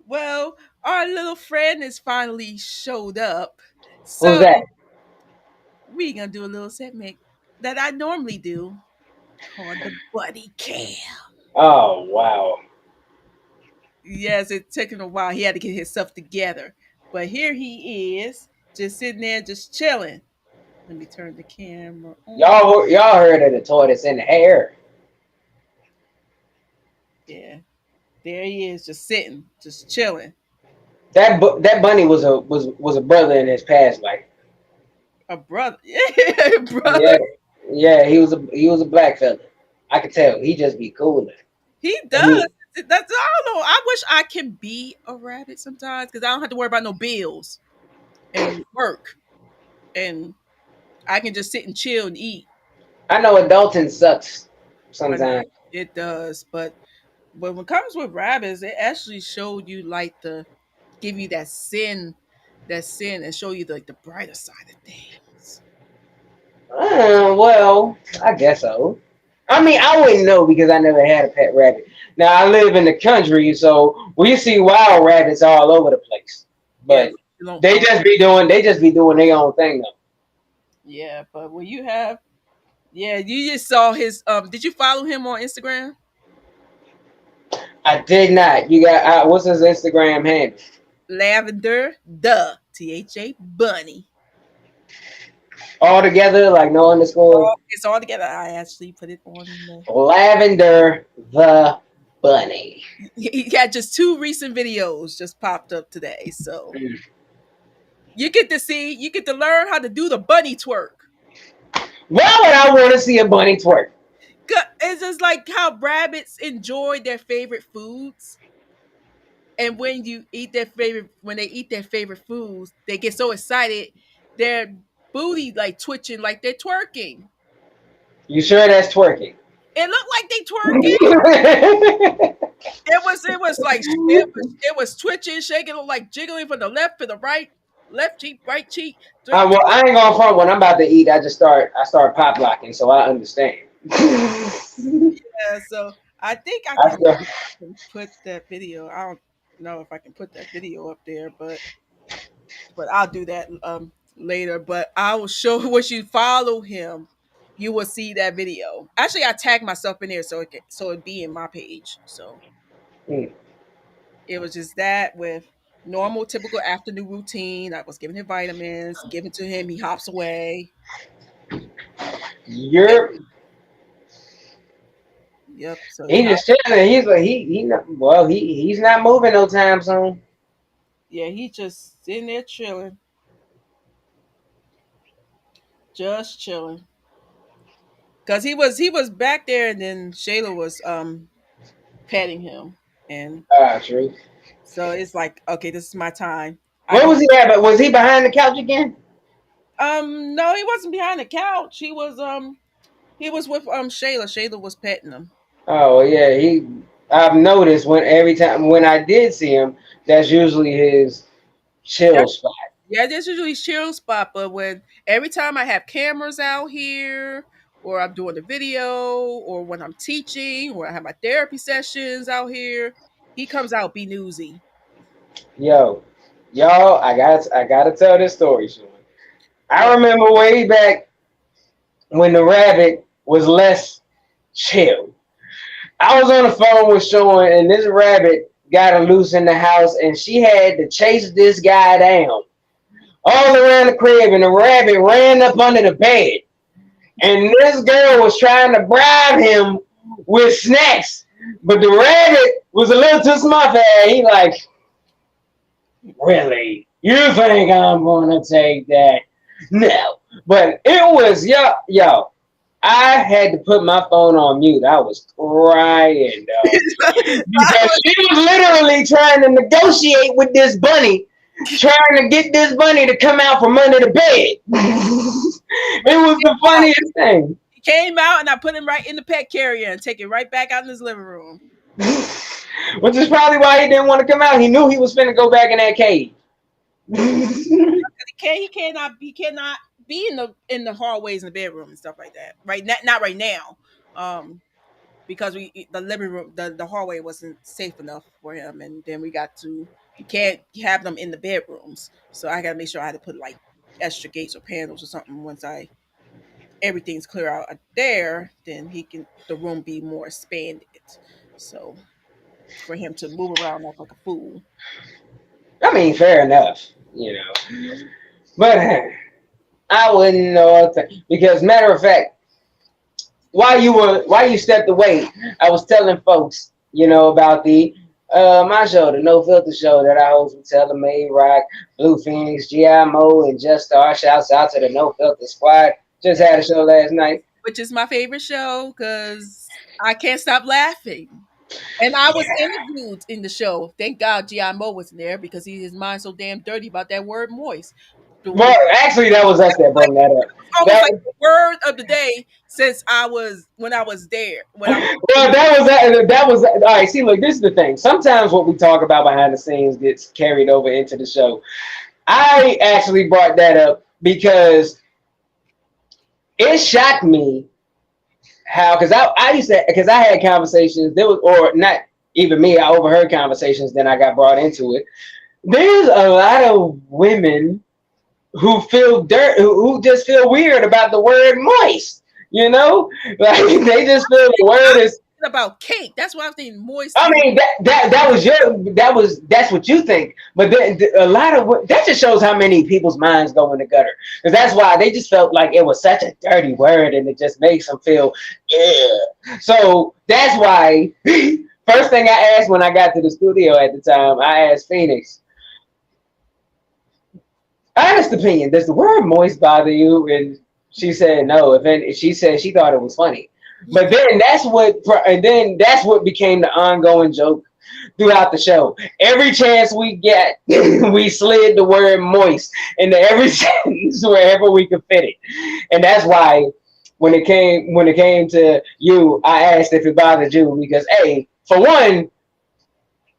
Well, our little friend has finally showed up.
What was
So
that?
we're gonna do a little segment that I normally do called the buddy cam.
Oh, wow.
Yes, it took him a while. He had to get himself together. But here he is, just sitting there, just chilling. Let me turn the camera on.
Y'all heard of the tortoise in the air.
Yeah. There he is, just sitting, just chilling.
That bunny was a brother in his past life.
A brother. Yeah,
Yeah,
brother.
yeah, he was a black fella. I could tell. He just be cooler.
He
And
does. That's I don't know. I wish I could be a rabbit sometimes because I don't have to worry about no bills and work, and I can just sit and chill and eat.
I know adulting sucks
I know
sometimes.
it does, but when it comes with rabbits, it actually showed you like the give you that sin, and show you like the brighter side of things.
Well, I guess so. I mean, I wouldn't know because I never had a pet rabbit. Now I live in the country, so we see wild rabbits all over the place.
Yeah,
But
you know,
they just be doing their own thing though.
yeah, but when you have, yeah, you just saw his. Did you follow him on Instagram?
I did not. You got what's his Instagram handle?
Lavender, the Bunny.
All together, like no underscore.
It's all together. I actually put it on the.
Lavender the bunny.
He got just two recent videos just popped up today, so you get to see, you get to learn how to do the bunny twerk.
Why would I want to see a bunny twerk?
It's just like how rabbits enjoy their favorite foods, and when they eat their favorite foods, they get so excited, their booty like twitching, like they're twerking.
You sure that's twerking?
It looked like they twerking. It was like it was twitching, shaking, like jiggling from the left to the right, left cheek, right cheek.
Well, I ain't gonna front when I'm about to eat. I start pop locking, so I understand.
Yeah, so I think I
I start,
can put that video. I don't know if I can put that video up there, but I'll do that later. But I will show once you follow him, you will see that video. Actually, I tagged myself in there so it'd be in my page. So
mm,
it was just that with normal, typical afternoon routine. I was giving him vitamins, giving to him. He hops away. Yep,
you're
yep. So he
he
hops.
just chilling. He's like he not, well he's not moving no time soon.
Yeah, he just sitting there chilling, just chilling. Cause he was back there, and then Shayla was petting him, and
True.
so it's like, okay, this is my time. I
Where
can.
was he at? But was he behind the couch again?
No, he wasn't behind the couch. He was with Shayla. Shayla was petting him.
Oh yeah, he. I've noticed when every time when I did see him, that's usually his chill
That,
spot.
yeah, that's usually chill spot. But when every time I have cameras out here, or I'm doing a video, or when I'm teaching, or I have my therapy sessions out here, he comes out be newsy.
Yo, y'all, I gotta tell this story soon. I
Yeah.
remember way back when the rabbit was less chill. I was on the phone with Shorn, and this rabbit got her loose in the house, and she had to chase this guy down all around the crib, and the rabbit ran up under the bed. And this girl was trying to bribe him with snacks, but the rabbit was a little too smart for her. He like, really? You think I'm gonna take that? No. But it was yo. I had to put my phone on mute. I was crying, dog. Because she was literally trying to negotiate with this bunny, trying to get this bunny to come out from under the bed. It was the funniest thing.
He came out, and I put him right in the pet carrier and take it right back out in his living room.
Which is probably why he didn't want to come out. He knew he was finna go back in that cage.
He cannot be in the hallways and the bedroom and stuff like that. Right, not right now. Because the living room, the hallway wasn't safe enough for him, and then we can't have them in the bedrooms. So I gotta make sure I had to put like extra gates or panels or something once I everything's clear out there. Then the room be more expanded. So for him to move around like a fool.
I mean, fair enough. But I wouldn't know what to, because matter of fact, while you stepped away, I was telling folks, about the My show, the No Filter Show that I host with Taylor May Rock, Blue Phoenix, G.I. Mo, and Just Star. Shouts out to the No Filter Squad. Just had a show last night.
which is my favorite show because I can't stop laughing. And I was interviewed in the show. Thank God G.I. Mo wasn't there because his mind's so damn dirty about that word moist.
Well, actually, that was us that
Like,
brought that up.
almost like
That
the word of the day since I was when I was there. When I was
well, that was all right. See, look, this is the thing. Sometimes what we talk about behind the scenes gets carried over into the show. I actually brought that up because it shocked me how I used to because I had conversations there was or not even me I overheard conversations then I got brought into it. There's a lot of women who feel dirt who just feel weird about the word moist. You know, like they just feel the word is.
thinking about cake. That's why I was thinking moist.
I mean that was that's what you think, but then a lot of that just shows how many people's minds go in the gutter because that's why they just felt like it was such a dirty word and it just makes them feel so that's why first thing I asked when I got to the studio at the time I asked Phoenix honest opinion does the word moist bother you and she said no if any, she said she thought it was funny but then that's what became the ongoing joke throughout the show. Every chance we get, we slid the word moist into every sentence wherever we could fit it. And that's why when it came to you, I asked if it bothered you because for one,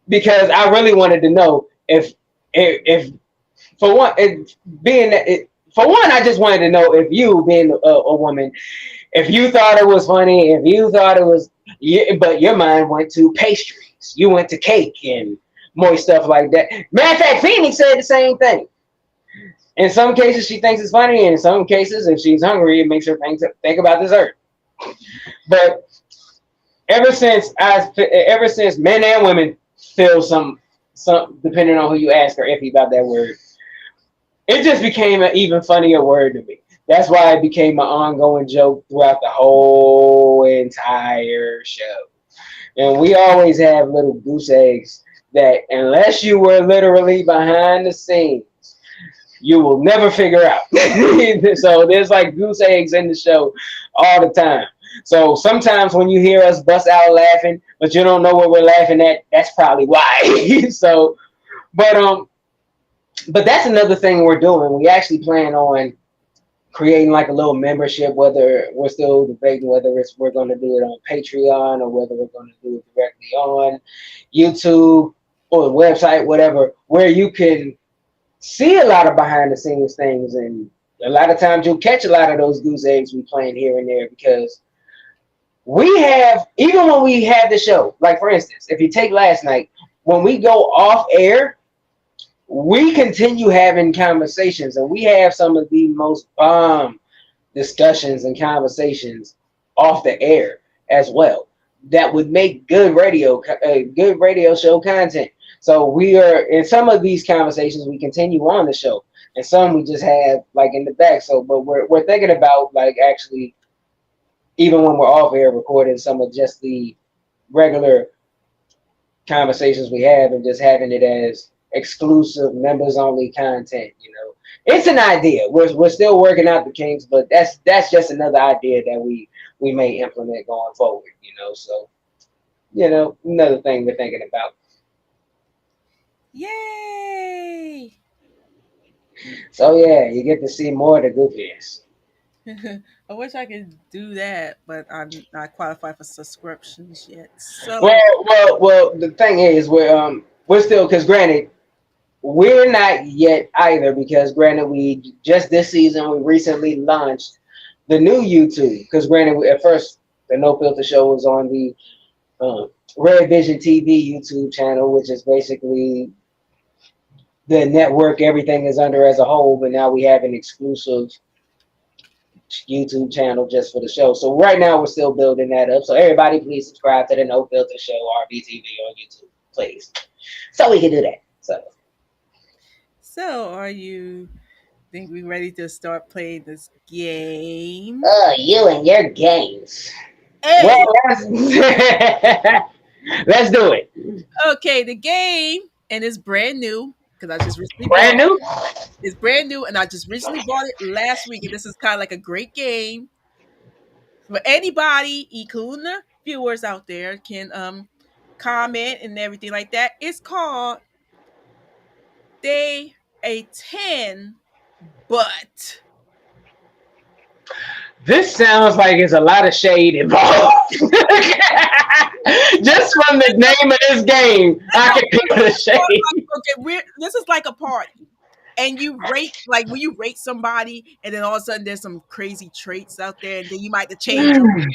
because I really wanted to know if for one it, being it, for one, I just wanted to know if you being a woman, if you thought it was funny, if you thought it was, but your mind went to pastries, you went to cake and more stuff like that. Matter of fact, Phoenix said the same thing. In some cases, she thinks it's funny, and in some cases, if she's hungry, it makes her think about dessert. But ever since men and women feel some depending on who you ask are iffy about that word, it just became an even funnier word to me. That's why it became an ongoing joke throughout the whole entire show. And we always have little goose eggs that, unless you were literally behind the scenes, you will never figure out. So there's like goose eggs in the show all the time. So sometimes when you hear us bust out laughing, but you don't know what we're laughing at, that's probably why. So, but but that's another thing we're doing. We actually plan on creating like a little membership, whether we're still debating whether we're going to do it on Patreon or whether we're going to do it directly on YouTube or the website, whatever, where you can see a lot of behind the scenes things. And a lot of times you'll catch a lot of those goose eggs we playing here and there because we have, even when we had the show, like for instance, if you take last night, when we go off air, we continue having conversations and we have some of the most bomb discussions and conversations off the air as well that would make good radio show content. So we are in some of these conversations we continue on the show and some we just have like in the back. So but we're thinking about like actually even when we're off air recording some of just the regular conversations we have and just having it as exclusive members only content. It's an idea. We're still working out the kinks, but that's just another idea that we may implement going forward. So another thing we're thinking about.
Yay!
So yeah, you get to see more of the goofies.
I wish I could do that, but I'm not qualified for subscriptions yet. So
Well. The thing is, we're still because granted we're not yet either because granted we just this season we recently launched the new YouTube because granted at first the No Filter Show was on the Red Vision TV YouTube channel, which is basically the network everything is under as a whole, but now we have an exclusive YouTube channel just for the show. So right now we're still building that up. So everybody please subscribe to the No Filter Show RBTV on YouTube, please. So we can do that.
so are you think we ready to start playing this game?
You and your games. Well,
Hey,
Let's do it.
Okay, the game, and it's brand new because I just recently bought
Brand
it.
new.
It's brand new, and I just recently bought it last week. And this is kind of like a great game for anybody, Ikuna viewers out there can comment and everything like that. It's called Day A10, but
This sounds like it's a lot of shade involved. Just from the name of this game, I can feel the shade.
okay, this is like a party. And you rate, like when you rate somebody, and then all of a sudden there's some crazy traits out there, and then you might have to change them.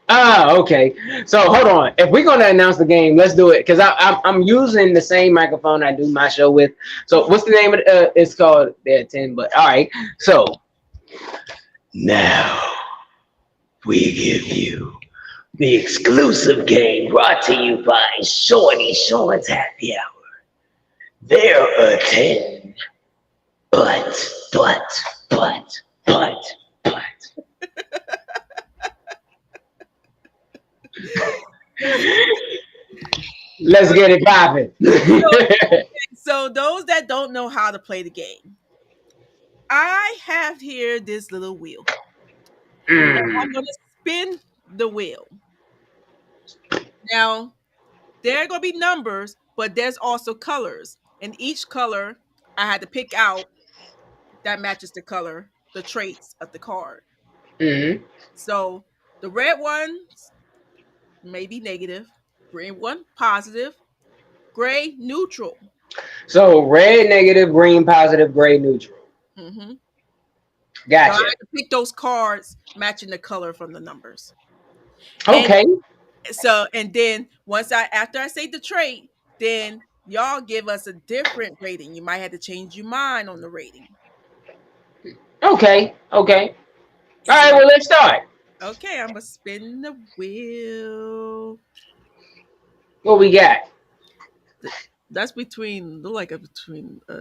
Ah, okay. So hold on. If we're gonna announce the game, let's do it. Cause I'm using the same microphone I do my show with. So what's the name of it? It's called Day 10. But all right. So now we give you the exclusive game brought to you by Shorn's Happy Hour. There are 10, but. Let's get it popping.
So those that don't know how to play the game, I have here this little wheel. And I'm going to spin the wheel. Now, there are going to be numbers, but there's also colors. And each color I had to pick out that matches the color, the traits of the card.
Mm-hmm.
So the red ones may be negative, green one positive, gray neutral.
So red, negative, green, positive, gray, neutral.
Mm-hmm.
Gotcha.
So I had to pick those cards matching the color from the numbers.
Okay.
And then after I say the trait, then y'all give us a different rating. You might have to change your mind on the rating.
Okay. All right. Well, let's start.
Okay, I'm gonna spin the wheel.
What we got?
That's between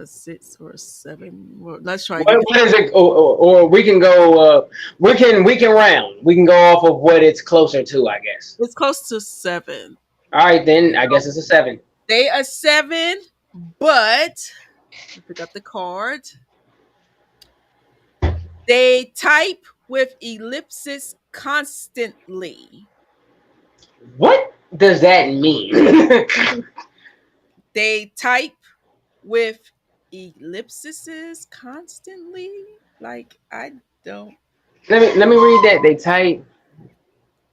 6 or 7. Well, let's try.
What is it? Or we can go. We can round. We can go off of what it's closer to, I guess.
It's close to 7.
All right, then I guess it's a 7.
They are 7, but pick up the card. They type with ellipsis constantly.
What does that mean?
They type with ellipses constantly. Like I don't.
Let me read that. They type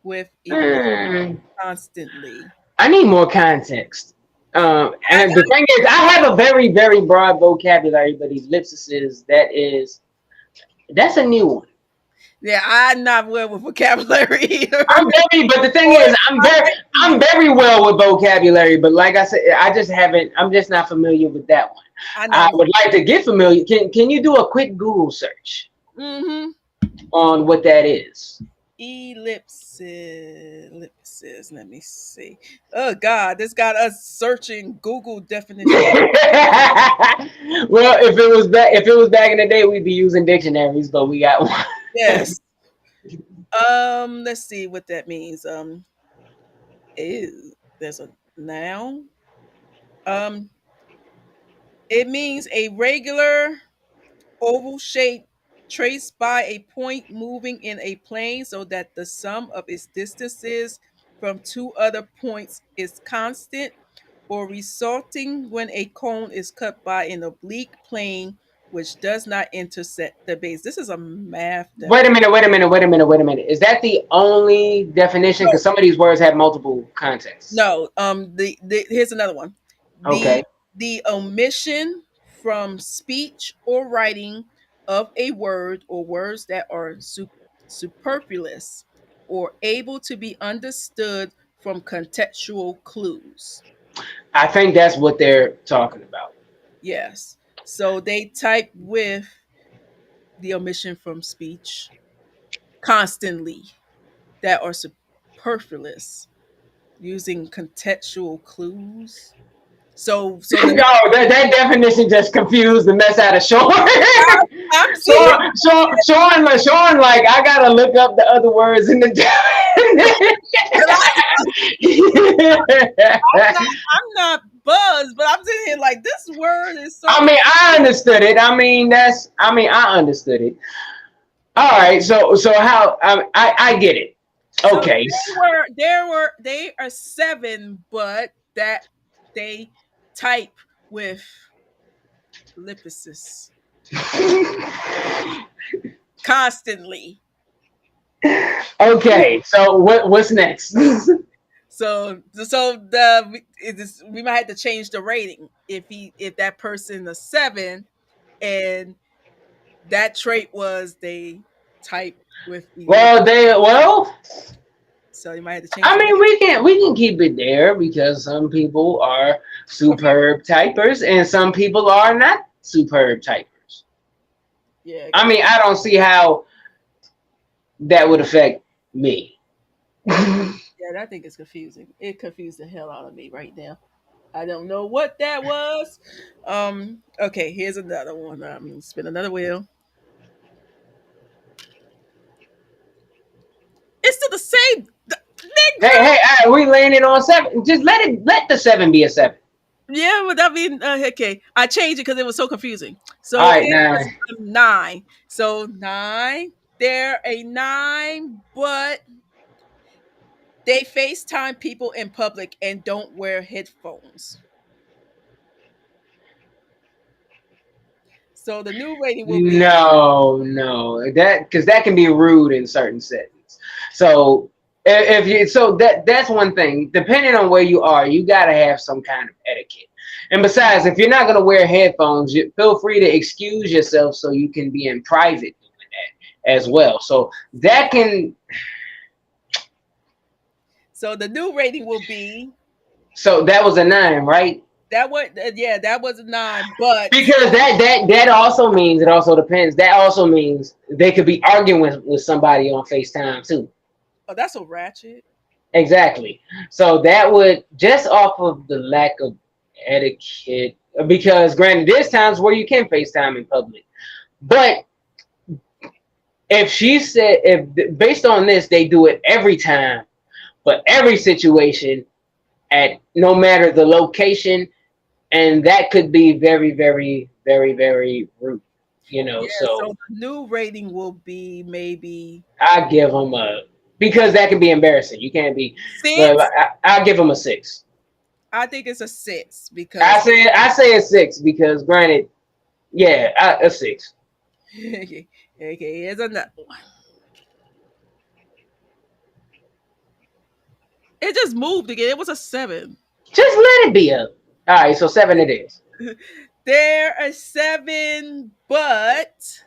with ellipsis constantly.
I need more context. And the thing is, I have a very, very broad vocabulary, but ellipses, that's a new one.
Yeah, I'm not well with vocabulary either.
But the thing is, I'm very well with vocabulary, but like I said, I'm just not familiar with that one. I would like to get familiar. Can you do a quick Google search on what that is?
Ellipses. Let me see. Oh God, this got us searching Google definition.
Well, if it was back in the day, we'd be using dictionaries, but we got one.
Yes. Let's see what that means. There's a noun. It means a regular oval shape traced by a point moving in a plane so that the sum of its distances from two other points is constant, or resulting when a cone is cut by an oblique plane which does not intersect the base. This is a math definition.
Wait a minute. Is that the only definition? Because some of these words have multiple contexts.
No. Here's another one.
Okay.
The omission from speech or writing of a word or words that are superfluous or able to be understood from contextual clues.
I think that's what they're talking about.
Yes. So they type with the omission from speech constantly that are superfluous using contextual clues. So
that definition just confused the mess out of Shorn. Shorn, like I gotta look up the other words in the definition.
I'm not buzzed, but I'm sitting here like this word is so.
I mean, I understood it. I understood it. All right, so how I get it.
So
Okay.
they are seven, but that they type with ellipsis constantly.
Okay, so what's next?
So we might have to change the rating if that person is seven and that trait was they type with ellipsis.
Well,
So you might have to change
I
the
mean,
rating.
we can keep it there because some people are
Okay.
superb typers and some people are not superb typers.
Yeah,
I
because
mean, I don't see how that would affect me. Hey,
yeah, I think it's confusing. It confused the hell out of me right now. I don't know what that was. Okay, here's another one. Spin another wheel. It's still the same.
hey,
Negro.
we landed on seven. Just let the seven be a seven.
Yeah, but I mean, okay. I changed it because it was so confusing.
All
So
right,
it
now
was nine. So nine. They're a nine, but they FaceTime people in public and don't wear headphones. So the new rating will be
no, that because that can be rude in certain settings. So if you so that's one thing. Depending on where you are, you got to have some kind of etiquette. And besides, if you're not going to wear headphones, feel free to excuse yourself so you can be in private doing that as well. So that can
so the new rating will be
so that was a nine, right?
that was yeah, that was a nine, but
Because that also means it also depends. That also means they could be arguing with somebody on FaceTime too.
oh that's so ratchet.
Exactly. So that would just off of the lack of etiquette, because granted, there's times where you can FaceTime in public, but if she said if based on this they do it every time for every situation at no matter the location, and that could be very, very, very, very rude.
Yeah, so
So
the new rating will be maybe
I give them a because that can be embarrassing. You can't be, but
six.
I give them a six.
I think it's a six because
I say a six because granted, yeah, a six.
okay, here's another one. It just moved again. It was a seven.
Just let it be a. All right, so seven it is.
They're a seven, but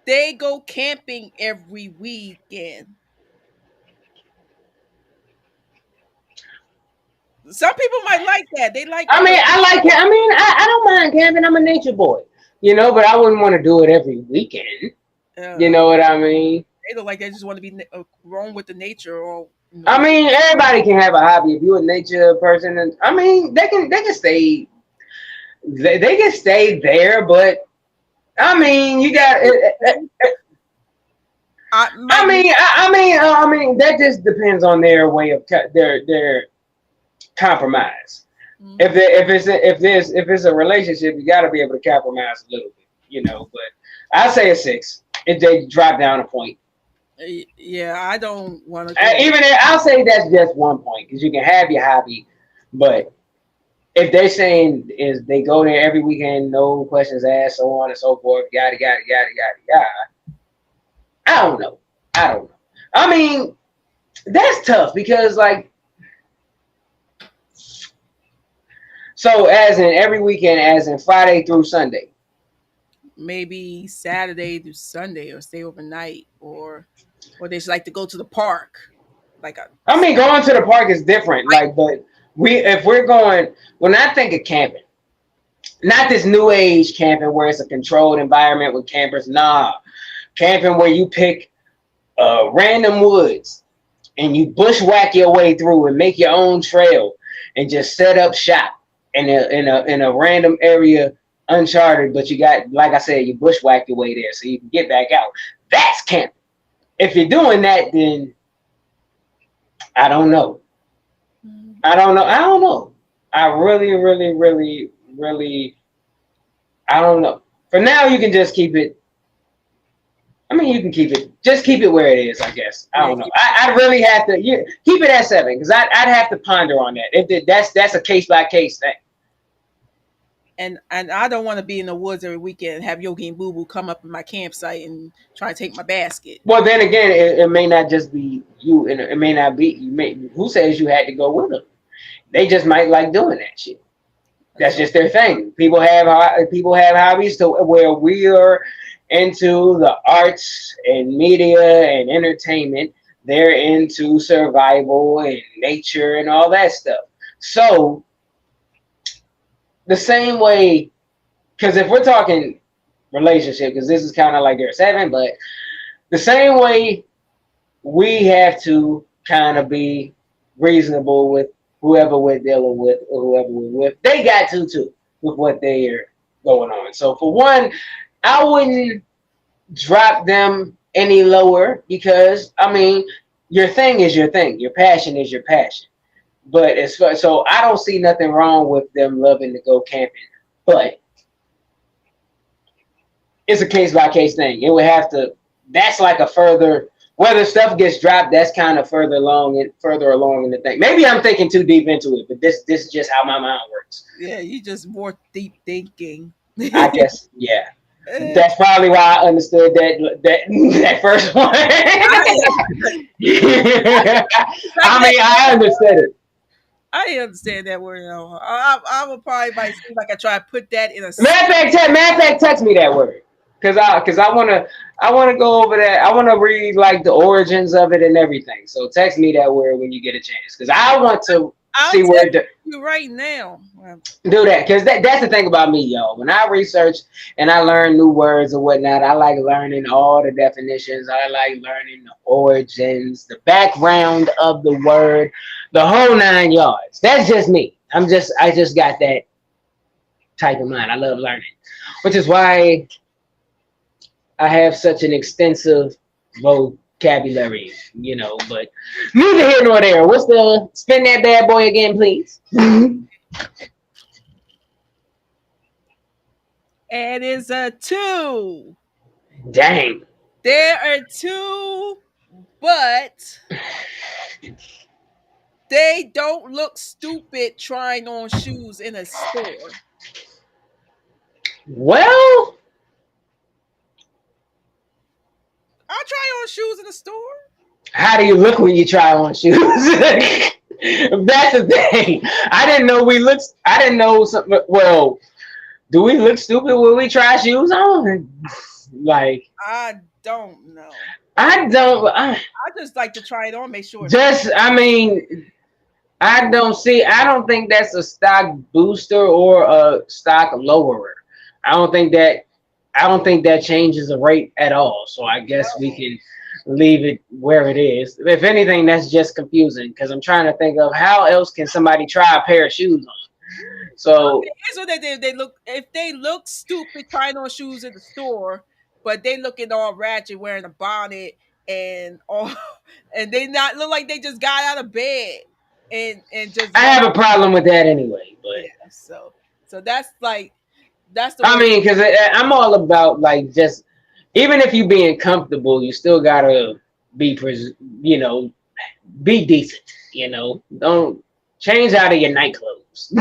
they go camping every weekend. Some people might like that. They like
I mean, I like it. I mean, I don't mind camping. I'm a nature boy, but I wouldn't want to do it every weekend. You
uh,
know what I mean?
they look like they just want to be grown with the nature or
I mean, everybody can have a hobby. If you're a nature person, and I mean, they can stay they can stay there, but I mean, you got.
I might
I mean, that just depends on their way of their compromise.
mhm.
If it's a relationship, you got to be able to compromise a little bit. But I say a six. If they drop down a point,
Yeah, I don't want to go.
even if, I'll say that's just 1 point because you can have your hobby, but if they're saying is they go there every weekend, no questions asked, so on and so forth, yada yada yada yada yada. I don't know. I don't know. I mean, that's tough because like so as in every weekend, as in Friday through Sunday.
Maybe Saturday through Sunday or stay overnight or they just like to go to the park. Like a
I mean, going to the park is different. Like, but if we're going, when I think of camping, not this new age camping where it's a controlled environment with campers. Nah, camping where you pick random woods and you bushwhack your way through and make your own trail and just set up shop in a random area, uncharted. But you got, like I said, you bushwhack your way there so you can get back out. That's camping. If you're doing that, then I don't know.
Mhm.
I don't know. I don't know. I really, really, really, really, I don't know. For now, you can just keep it. I mean, you can keep it. Just keep it where it is, I guess. I
Yeah,
don't know. I really have to keep it at 7 because I'd have to ponder on that. That's a case by case thing.
and I don't want to be in the woods every weekend and have Yogi and Boo Boo come up in my campsite and try to take my basket.
Well, then again, it may not just be you, and it may not be you. Who says you had to go with them? They just might like doing that shit. That's
So
just their thing. People have hobbies to where we are into the arts and media and entertainment. They're into survival and nature and all that stuff. So the same way, because if we're talking relationship, because this is kind of like their 7, but the same way we have to kind of be reasonable with whoever we're dealing with or whoever we're with. They got to too with what they are going on. So for one, I wouldn't drop them any lower because I mean your thing is your thing. Your passion is your passion. But as far, so I don't see nothing wrong with them loving to go camping. But it's a case by case thing. It would have to. That's like a further whether stuff gets dropped. That's kind of further along in the thing. Maybe I'm thinking too deep into it, but this is just how my mind works.
yeah, you just more deep thinking.
I guess yeah. That's probably why I understood that first one. I mean, I understood it.
I didn't understand that word at all. I would probably might seem like I try to put that in a.
Matter of fact, text me that word, cause I wanna go over that. I wanna read like the origins of it and everything. So text me that word when you get a chance, cause I want to
I'll
see where
tell you right now.
do that, cause that's the thing about me, y'all. When I research and I learn new words or whatnot, I like learning all the definitions. I like learning the origins, the background of the word, the whole 9 yards. That's just me. I just got that type of mind. I love learning, which is why I have such an extensive vocabulary, but neither here nor there. What's the spin that bad boy again, please?
And it's a 2.
Dang.
There are 2, but they don't look stupid trying on shoes in a store.
Well,
I'll try on shoes in a store.
how do you look when you try on shoes? That's the thing. I didn't know we looked. I didn't know something. Well, do we look stupid when we try shoes on? Like,
I don't know.
I don't. I
just like to try it on, make sure.
just. I mean, I don't see. I don't think that's a stock booster or a stock lowerer. I don't think that. I don't think that changes the rate at all. So I guess we can leave it where it is. If anything, that's just confusing because I'm trying to think of how else can somebody try a pair of shoes on. So
here's what they did. They look if they look stupid trying on shoes in the store, but they looking all ratchet wearing a bonnet and all, and they not look like they just got out of bed and just.
I have a problem with that anyway. But
yeah, so that's like that's the.
I mean, because I'm all about like just even if you being comfortable, you still gotta be be decent. Don't change out of your night clothes.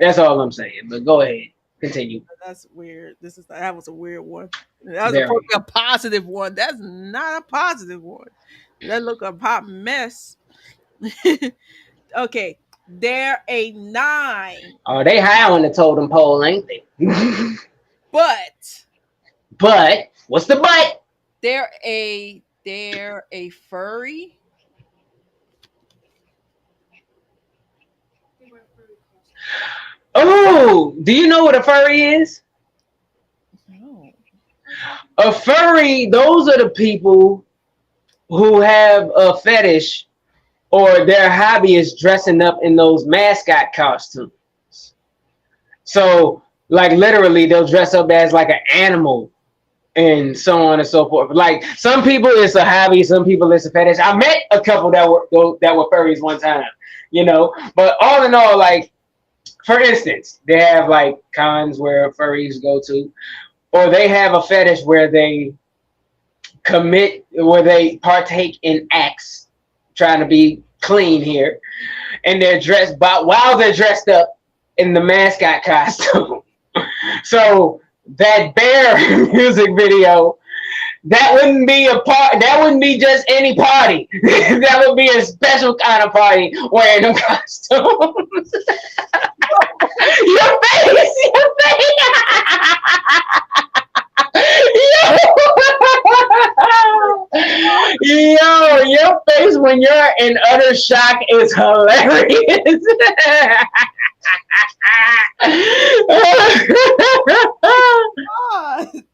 That's all I'm saying. But go ahead, continue.
That's weird. That was a weird one. That was a positive one. That's not a positive one. That look a hot mess. Okay, they're a 9.
Oh, they high on the totem pole, ain't they?
But
what's the but?
They're a furry.
Oh, do you know what a furry is?
No.
A furry, those are the people who have a fetish or their hobby is dressing up in those mascot costumes. So, like literally, they'll dress up as like an animal and so on and so forth. Like some people it's a hobby, some people it's a fetish. I met a couple that were furries one time, but all in all, like for instance, they have like cons where furries go to, or they have a fetish where they partake in acts, trying to be clean here, and they're dressed while they're dressed up in the mascot costume. So that bear music video, that wouldn't be a part. That wouldn't be just any party. That would be a special kind of party wearing them costumes. Your face, your face. Yo, your face when you're in utter shock is hilarious.
God.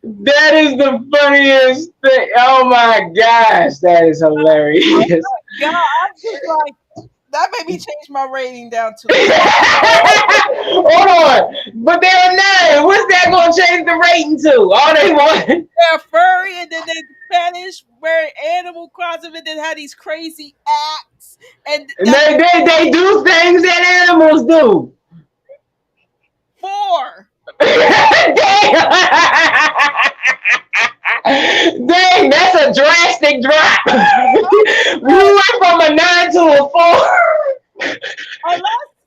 That is the funniest thing. Oh my gosh, that is hilarious.
God, I'm just like, that made me change my rating down to
Hold on, but they're not. What's that gonna change the rating to? All they want.
they're furry and then they fetish wearing animal costume and then had these crazy acts and that's
They do things that animals do.
4.
Damn. Dang, that's a drastic drop. We went from a 9 to a 4.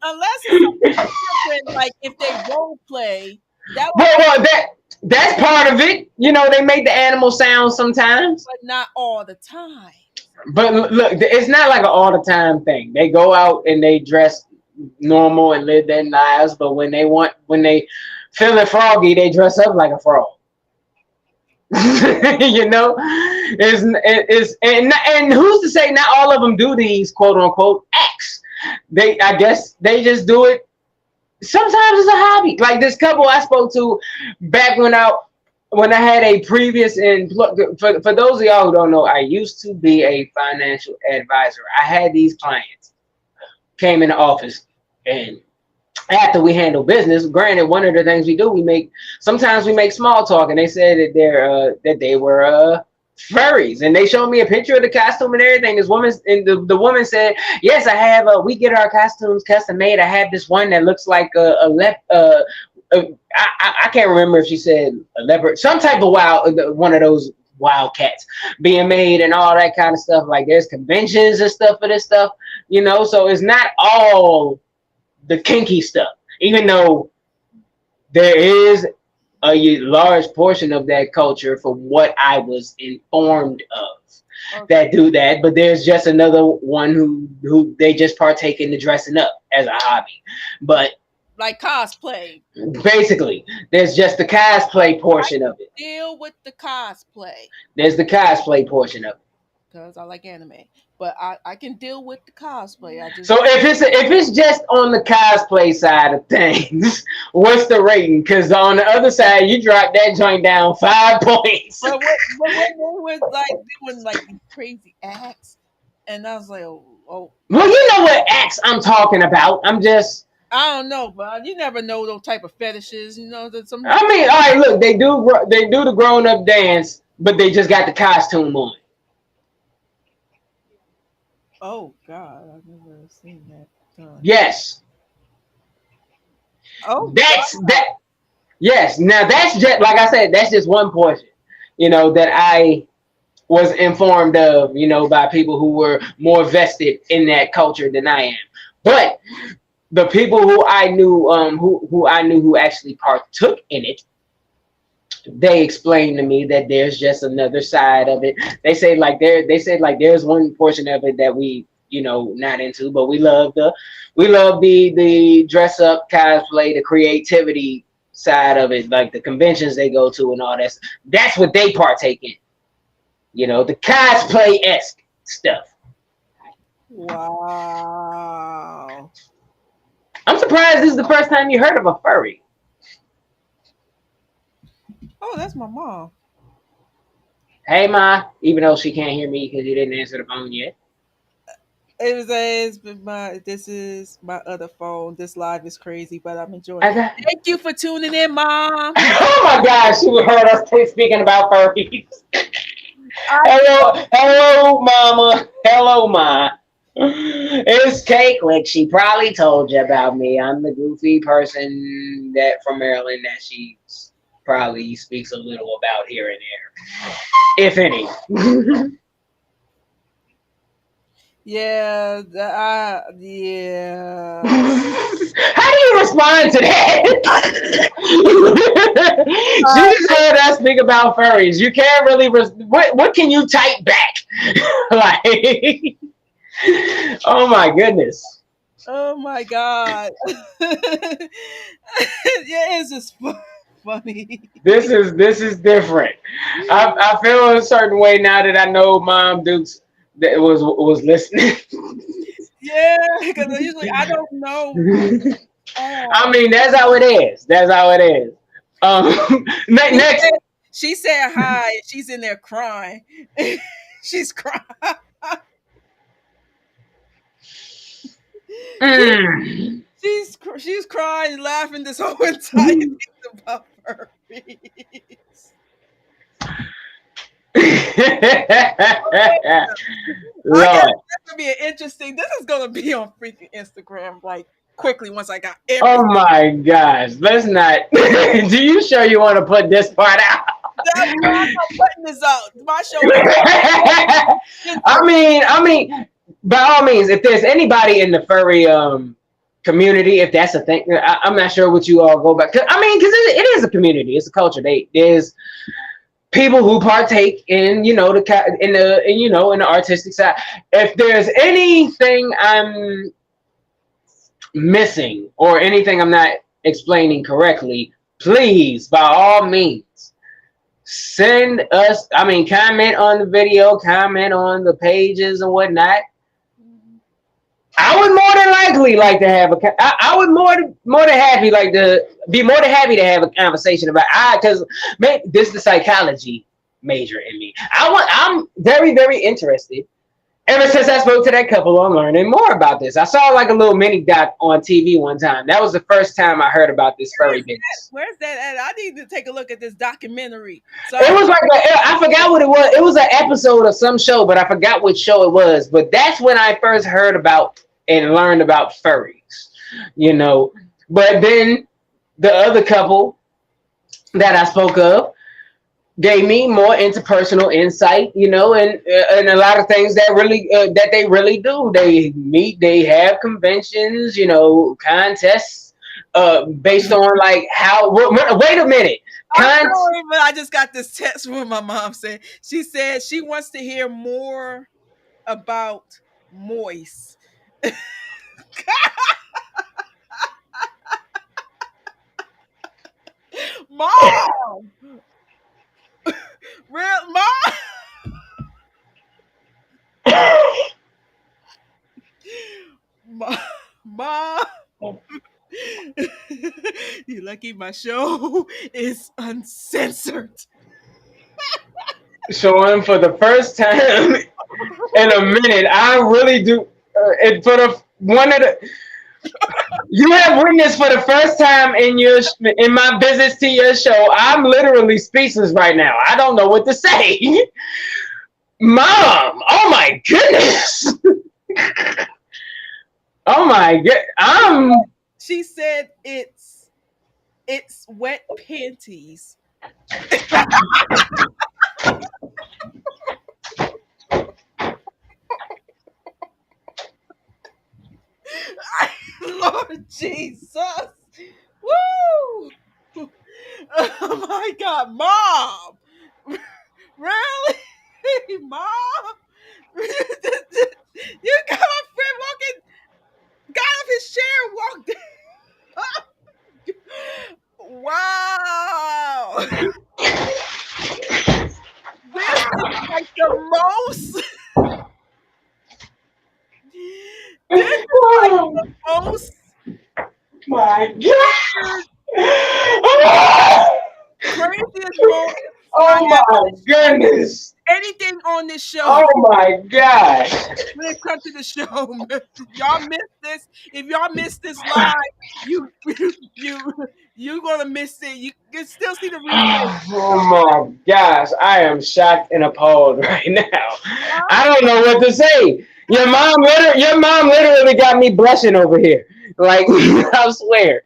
Unless it's something different, like if they role play, that would
Well, that's part of it. They make the animal sound sometimes.
but not all the time.
But look, it's not like an all the time thing. They go out and they dress normal and live their lives, but when they feel it froggy, they dress up like a frog. And who's to say not all of them do these quote unquote acts? I guess they just do it. Sometimes it's a hobby. Like this couple I spoke to back when I had a previous for those of y'all who don't know, I used to be a financial advisor. I had these clients came in the office, and after we handle business, granted, one of the things we do, sometimes we make small talk, and they said that they were furries, and they showed me a picture of the costume and everything. This woman and the woman said, "Yes, I have. We get our costumes custom made. I have this one that looks like I can't remember if she said a leopard, some type of one of those wildcats being made and all that kind of stuff. Like there's conventions and stuff for this stuff, so it's not all the kinky stuff, even though there is a large portion of that culture from what I was informed of that do that, but there's just another one who they just partake in the dressing up as a hobby. But
Like cosplay.
basically, there's just the cosplay portion of it.
Deal with the cosplay.
There's the cosplay portion of it.
Because I like anime. But I can deal with the cosplay.
So if it's just on the cosplay side of things, what's the rating? Because on the other side, you drop that joint down 5 points.
But when they were like doing like these crazy acts, and I was like, oh.
Well, you know what acts I'm talking about.
I don't know, but you never know those type of fetishes. That some.
I mean, all right, look, they do the grown up dance, but they just got the costume on.
Oh God, I've never seen that done.
Yes.
Oh,
That's that. Yes. Now that's just like I said. That's just one portion. That I was informed of. By people who were more vested in that culture than I am. But the people who I knew, who actually partook in it, they explained to me that there's just another side of it. They said there's one portion of it that we not into, but we love the dress up cosplay, the creativity side of it, like the conventions they go to and all that. That's what they partake in. The cosplay-esque stuff.
wow.
I'm surprised this is the first time you heard of a furry.
Oh, that's my mom.
Hey, Ma, even though she can't hear me because you didn't answer the phone yet.
It's been this is my other phone. This live is crazy, but I'm enjoying.
I got,
Thank you for tuning in, Mom.
oh my gosh, you heard us speaking about furries.
I
Hello, mama. Hello, ma. It's Cake, like she probably told you about me. I'm the goofy person that from Maryland that she probably speaks a little about here and there, if any.
yeah.
How do you respond to that? She
Uh,
just heard us speak about furries. You can't really. What can you type back? Like, oh my goodness.
oh my god. Yeah, it's just funny.
This is different. I feel a certain way now that I know Mom Dukes that was listening.
Yeah, because usually I don't know.
I
Oh,
mean, that's how it is. That's how it is.
she
Next.
said, she said hi. And she's in there crying. She's crying.
Mm.
She's crying, laughing this whole entire thing about furries. I guess
Lord.
that's gonna be an interesting. This is gonna be on freaking Instagram like quickly once I got everything.
Oh my gosh. Let's not. Do you sure you want to put this part out?
I'm not putting this out. My show is
I mean, by all means, if there's anybody in the furry community, if that's a thing, I'm not sure what you all go back. I mean, because it is a community, it's a culture. There's people who partake in in the artistic side. If there's anything I'm missing or anything I'm not explaining correctly, please, by all means, send us. I mean, comment on the video, comment on the pages and whatnot. I would more than likely like to have I would more than happy like to be more than happy to have a conversation about because this is the psychology major in me. I'm very very interested. Ever since I spoke to that couple, I'm learning more about this. I saw like a little mini doc on TV one time. That was the first time I heard about this furry business.
Where's that at? I need to take a look at this documentary. So
It was like I forgot what it was. It was an episode of some show, but I forgot which show it was. But that's when I first heard about and learned about furries, you know. But then the other couple that I spoke of gave me more interpersonal insight, you know, and a lot of things that they really do. They meet, they have conventions, you know, contests, based on like how. Wait a minute.
I'm sorry, but I just got this text from my mom saying she said she wants to hear more about moist. Mom, real mom, mom, mom. You lucky my show is uncensored.
Showing for the first time in a minute. I really do. And for the one of the you have witnessed for the first time in my visits to your show. I'm literally speechless right now. I don't know what to say. Mom, oh my goodness. Oh my god.
She said it's wet panties. Lord Jesus. Woo! Oh my god, Mom! Really? Mom? You got my friend walking, got off his chair and walked in. Wow! This is like the most. This is like the most
my god.
craziest moment I
Oh
have
my goodness.
anything on this show.
Oh my gosh.
When it comes to the show, y'all missed this. If y'all missed this live, you you you gonna miss it. You can still see the replay.
Oh my gosh. I am shocked and appalled right now. I don't know what to say. Your mom literally got me blushing over here. Like I swear.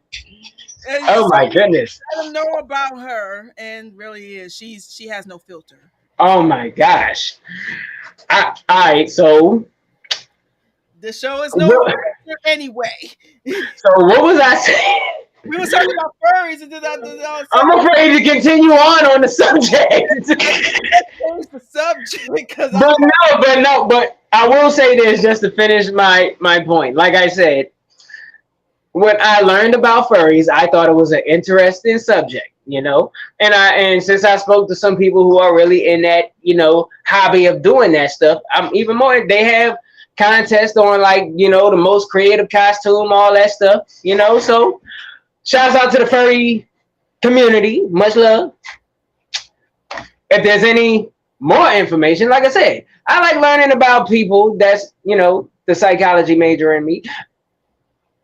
And
Oh
so
my goodness.
let them know about her, and really is she has no filter.
Oh my gosh. All right, so
The show is no
what,
filter anyway.
what was I saying?
We were talking about furries, and then I
I'm afraid to continue on the subject.
changed the subject because
but but I will say this just to finish my point. Like I said, when I learned about furries, I thought it was an interesting subject, and since I spoke to some people who are really in that, hobby of doing that stuff, I'm even more. They have contests on like, the most creative costume, all that stuff, So shouts out to the furry community. Much love. If there's any more information, like I said, I like learning about people. That's, the psychology major in me.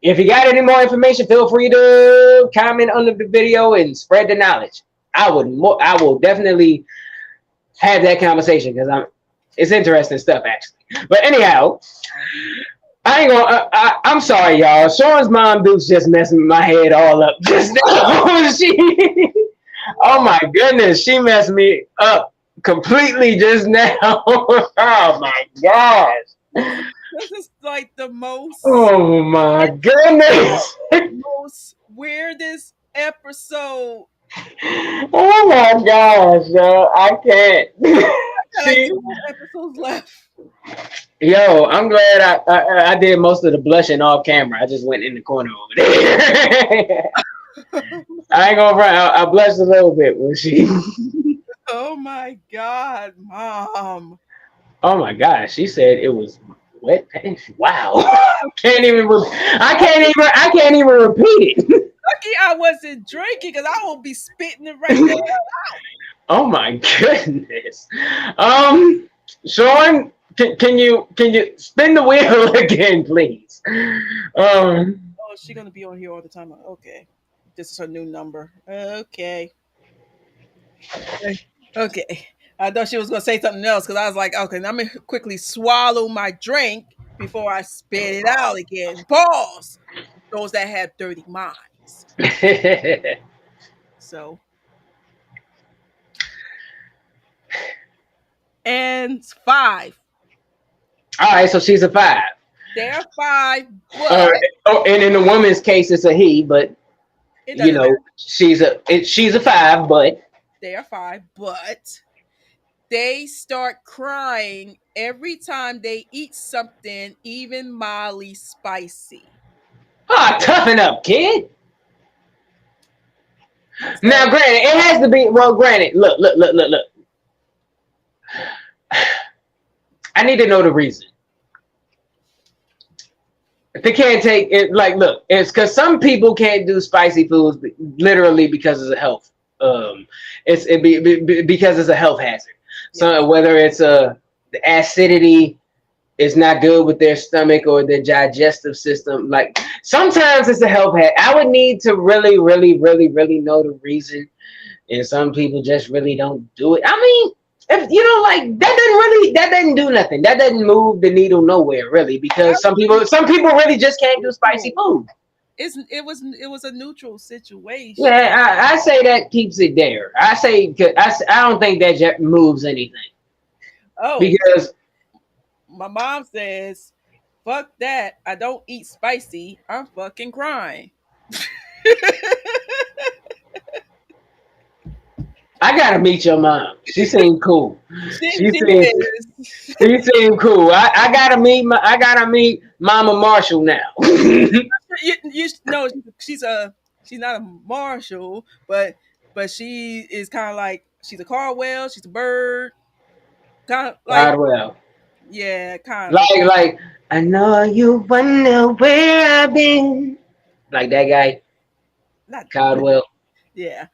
If you got any more information, feel free to comment under the video and spread the knowledge. I will definitely have that conversation because it's interesting stuff actually. But anyhow, I ain't gonna. I'm sorry, y'all. Shorn's mom Duke's just messing my head all up just now. Oh my goodness, she messed me up completely just now. Oh my gosh.
this is like the
Oh my goodness.
most weirdest episode.
Oh my gosh, yo, I can't.
Like
See,
2 episodes left.
yo, I'm glad I did most of the blushing off camera. I just went in the corner over there. I ain't gonna front. I blushed a little bit when she.
Oh my god, mom.
Oh my gosh, she said it was wet pants. Wow, I can't even. I can't even repeat it.
Lucky I wasn't drinking because I will be spitting it right there.
Oh my goodness. Shorn, can you spin the wheel again, please? Um.
Oh, is she gonna be on here all the time? Okay. This is her new number. Okay. Okay. I thought she was gonna say something else because I was like, okay, let me quickly swallow my drink before I spit it out again. Pause. Those that have dirty minds. So, and 5.
All right, so she's a 5.
They're 5,
Uh,
but
and in the woman's case, it's a he, but
it doesn't matter.
she's a 5, but
They are 5, but they start crying every time they eat something, even mildly spicy.
toughen up, kid.
So,
Now, granted, it has to be. Well, granted, look. I need to know the reason. If they can't take it, like, look, it's because some people can't do spicy foods literally because it's a health. Because it's a health hazard. So whether it's the acidity is not good with their stomach or their digestive system, like sometimes it's a health hazard. I would need to really, really, really, really know the reason, and some people just really don't do it. I mean, if like that doesn't do nothing. That doesn't move the needle nowhere really, because some people really just can't do spicy food.
it was a neutral situation.
Yeah, I say that keeps it there. I don't think that moves anything.
Oh,
Because
my mom says, "Fuck that! I don't eat spicy. I'm fucking crying."
I gotta meet your mom. She seemed cool.
She
She seemed cool. I gotta meet Mama Marshall now.
you know she's not a marshal, but she is kind of like she's a Caldwell. She's a bird. Kind of like
Rodwell.
yeah, kind of
Like I know you wonder where I've been. Like that guy,
not
Caldwell.
yeah.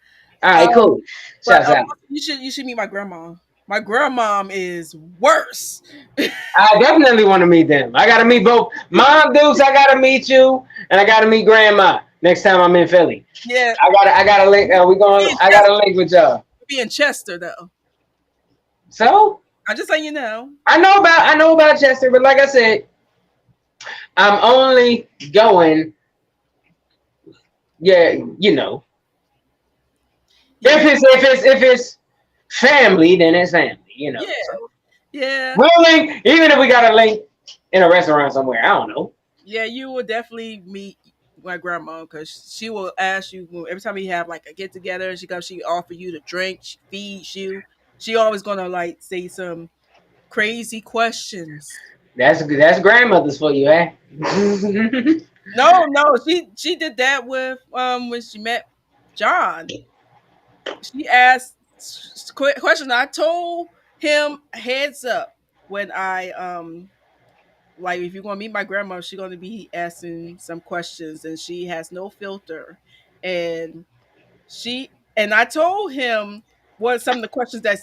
All right,
Um,
cool.
but
Shouts out.
you should meet my grandma. My grandmom is worse.
I definitely want to meet them. I gotta meet both Mom Dukes. I gotta meet you, and I gotta meet Grandma next time I'm in Philly.
Yeah,
I gotta link. We
be
going.
in
I
Chester,
gotta link with y'all.
be in Chester though.
So
I'm just letting you know.
I know about Chester, but like I said, I'm only going. Yeah, you know,
Yeah,
if it's family, then it's family. You know,
yeah,
so
yeah,
we'll link even if we got to link in a restaurant somewhere. I don't know.
yeah. You will definitely meet my grandma because she will ask you every time we have like a get together. She comes, she offer you to drink, she feeds you. She always gonna like say some crazy questions.
That's grandmothers for you, eh?
No, no, she did that with when she met John. She asked questions. I told him heads up when I like if you're gonna meet my grandma, she's gonna be asking some questions and she has no filter. And I told him what some of the questions that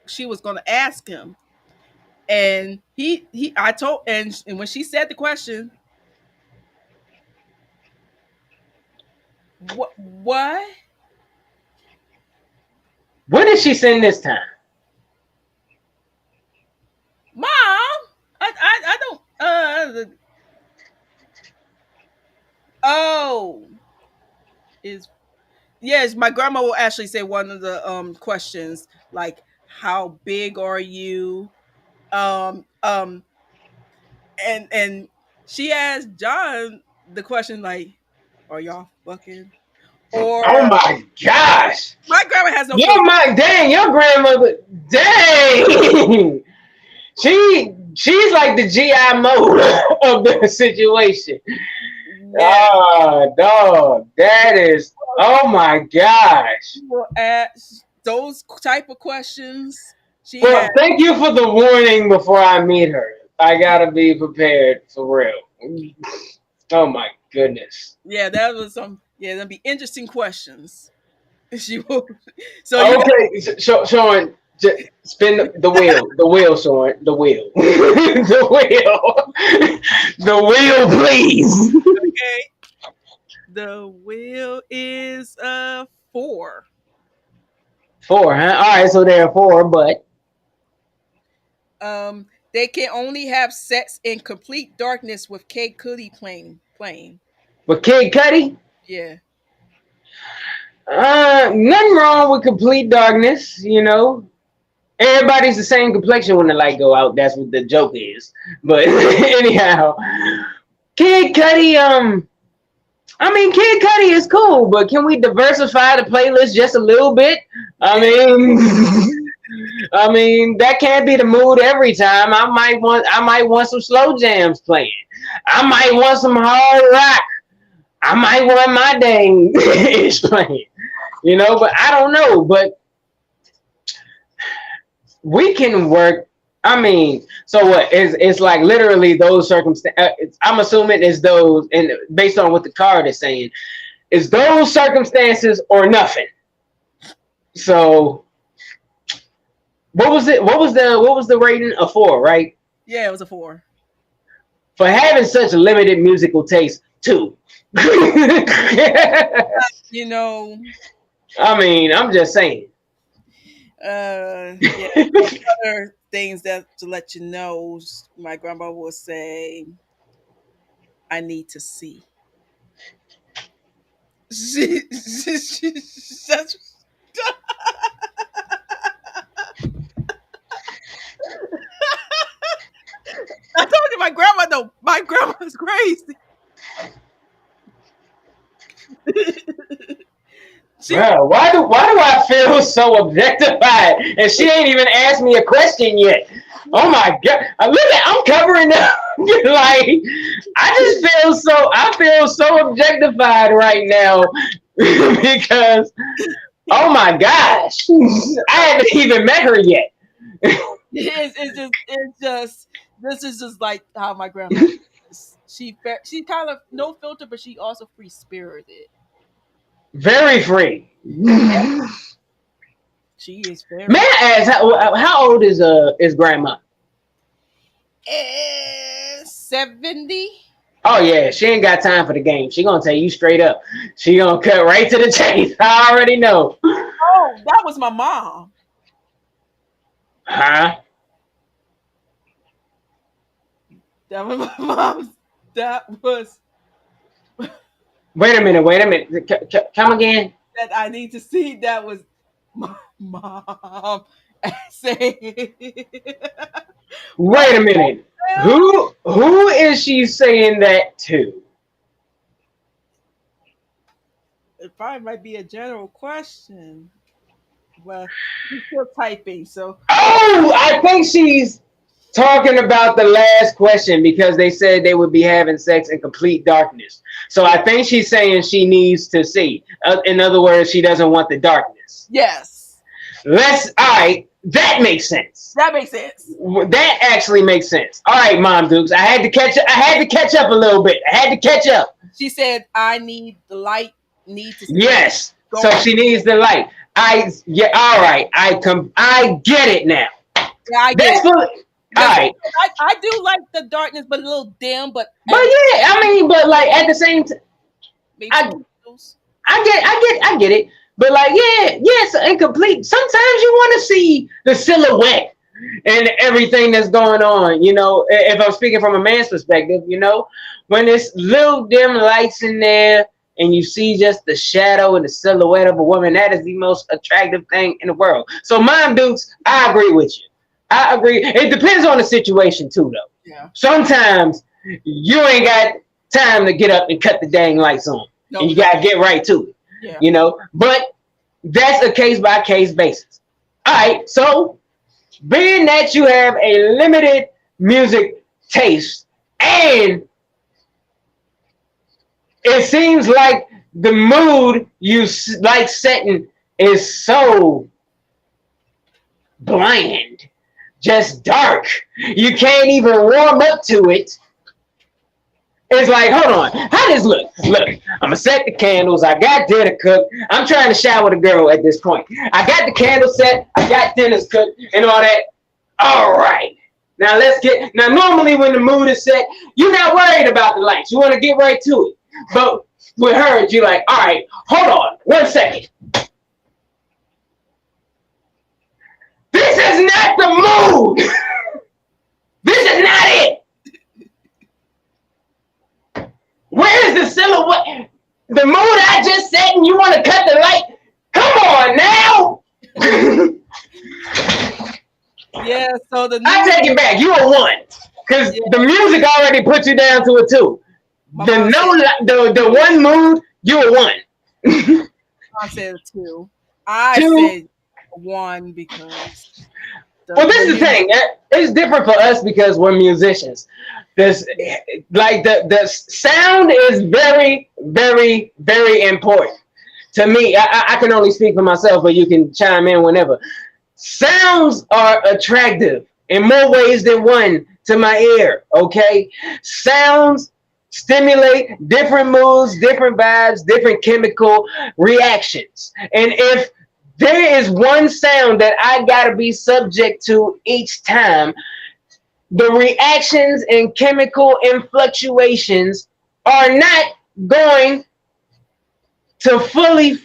she was gonna ask him. And he I told and when she said the question, what?
What did she send this time?
Mom? I don't oh is yes, my grandma will actually say one of the questions like how big are you? Um um and she asked John the question like, are y'all fucking?
Oh
Or
my gosh!
my grandma has no
Your
filter.
my dang, your grandmother, dang. She's like the GI mode of the situation.
Yeah.
Oh, dog, that is. Oh my gosh.
She will ask those type of questions. She
Well,
had
thank you for the warning before I meet her. I gotta be prepared for real. Oh my goodness.
yeah, that was some yeah, that'd be interesting questions. She will so you got
Okay, Sean, spin the wheel, Sean, the wheel, the wheel, the wheel, please.
okay. The wheel is 4.
Four, huh? All right, so there are four, but
They can only have sex in complete darkness with Kid Cudi playing.
Kid Cudi,
Yeah.
nothing wrong with complete darkness. You know, everybody's the same complexion when the light go out. That's what the joke is. But anyhow, Kid Cudi, I mean, Kid Cudi is cool, but can we diversify the playlist just a little bit? I
Yeah.
mean, I mean that can't be the mood every time. I might want some slow jams playing. I might want some hard rock. I might want my dang ish playing. You know, but I don't know. But we can work. I mean, so what? It's like literally those circumstances. I'm assuming it's those, and based on what the card is saying, it's those circumstances or nothing. So what was it? What was the rating? A 4, right?
Yeah, it was a 4.
For having such limited musical taste, 2. I
You know,
mean, I'm just saying.
yeah, other things that to let you know, my grandma will say, I need to see. That's- I told you my grandma though. My grandma's crazy. She
Bro, why do I feel so objectified? And she ain't even asked me a question yet. Oh my god! Look at I'm covering up. Like I feel so objectified right now because oh my gosh, I haven't even met her yet.
it's just this is just like how my grandma is. She kind of no filter, but she also free spirited.
Very free,
She is very.
May I ask how old is grandma?
70.
Oh yeah, she ain't got time for the game. She gonna tell you straight up. She gonna cut right to the chase. I already know.
Oh, that was my mom.
Huh?
That was my mom's. That was
Wait a minute. Wait a minute. Come again.
that I need to see. That was my mom saying.
Wait a minute. Who is she saying that to?
It probably might be a general question. Well, he's still typing, so
Oh, I think she's talking about the last question because they said they would be having sex in complete darkness. So I think she's saying she needs to see. In other words, she doesn't want the darkness.
yes,
All right. That makes sense.
that makes sense.
That actually makes sense. All right, Mom Dukes. I had to catch up. I had to catch up a little bit. I had to catch up.
She said, "I need the light. Need to see
Yes.
what's
So
going
she needs the light. Yeah. All right. I get it now.
Yeah, I
That's
guess.
for. All right.
I do like the darkness, but a little dim.
But yeah, I mean, but like at the same time,
maybe
I
some candles.
I get it. But like, yeah, yes, incomplete. Sometimes you want to see the silhouette and everything that's going on. You know, if I'm speaking from a man's perspective, you know, when there's little dim lights in there and you see just the shadow and the silhouette of a woman, that is the most attractive thing in the world. So, Mom Dukes, I agree with you. I agree. It depends on the situation too, though.
Yeah.
Sometimes you ain't got time to get up and cut the dang lights on.
No,
And you gotta get right to it.
Yeah.
You know, but that's a case by case basis. All right, so being that you have a limited music taste and it seems like the mood you like setting is so bland, just dark. You can't even warm up to it. It's like, hold on, how does look? Look, I'm gonna set the candles. I got dinner cooked. I'm trying to shower the girl at this point. I got the candle set. I got dinners cooked and all that. All right. Now let's get. Now normally when the mood is set, you're not worried about the lights. You want to get right to it. But with her, you're like, all right, hold on, 1 second. This is not the mood. This is not it. Where's the silhouette? The mood I just set and you want to cut the light? Come on now.
Yeah. So the
I take it back. You a 1. Because the music already put you down to a 2. The one mood, you a 1.
I said 2. I
2?
said 1 because.
Well, this is the thing. It's different for us because we're musicians. This, like the sound is very, very, very important to me. I can only speak for myself, but you can chime in whenever. Sounds are attractive in more ways than one to my ear. Okay, sounds stimulate different moods, different vibes, different chemical reactions, and if there is one sound that I gotta be subject to each time, the reactions and chemical influctuations are not going to fully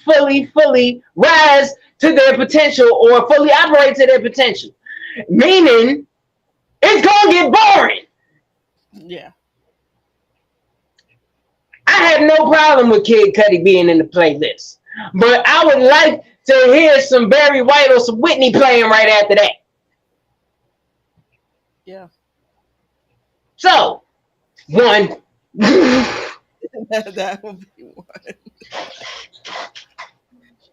rise to their potential or fully operate to their potential. Meaning, it's gonna get boring.
Yeah.
I have no problem with Kid Cudi being in the playlist, but I would like to hear some Barry White or some Whitney playing right after that.
Yeah.
So, 1.
That will be 1.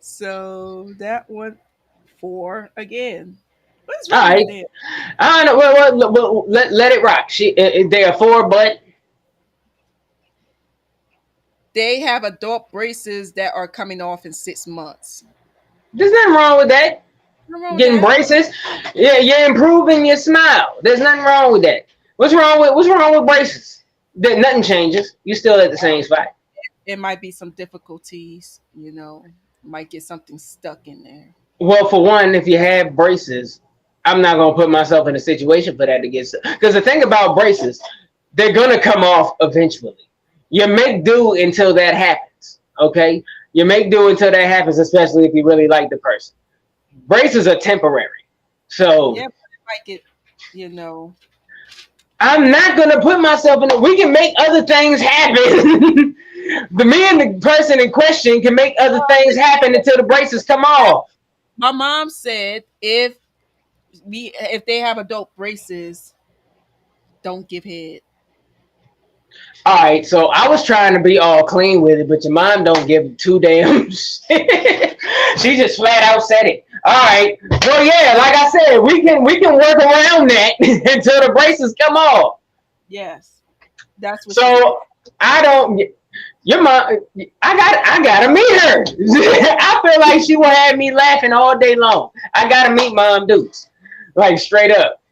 So that one 4 again. What's
All
wrong
right.
with it?
I don't know. Well, let it rock. They are 4, but
They have adult braces that are coming off in 6 months.
there's nothing wrong with that.
Nothing wrong with
Getting
that.
braces, yeah, you're improving your smile. There's nothing wrong with that. What's wrong with braces? Nothing changes. You still at the same spot.
It might be some difficulties, you know. Might get something stuck in there.
Well, for one, if you have braces, I'm not gonna put myself in a situation for that to get because the thing about braces, they're gonna come off eventually. You make do until that happens. Okay, you make do until that happens, especially if you really like the person. Braces are temporary, so
Yeah, but it might get, you know.
I'm not gonna put myself in it. We can make other things happen. The me and the person in question can make other things happen until the braces come off.
My mom said if they have adult braces, don't give head.
All right, so I was trying to be all clean with it, but your mom don't give two damn shit. She just flat out said it. All right, well, yeah, like I said, we can work around that until the braces come off.
Yes, that's what she said.
So I don't. Your mom, I gotta meet her. I feel like she will have me laughing all day long. I gotta meet Mom Dukes, like straight up.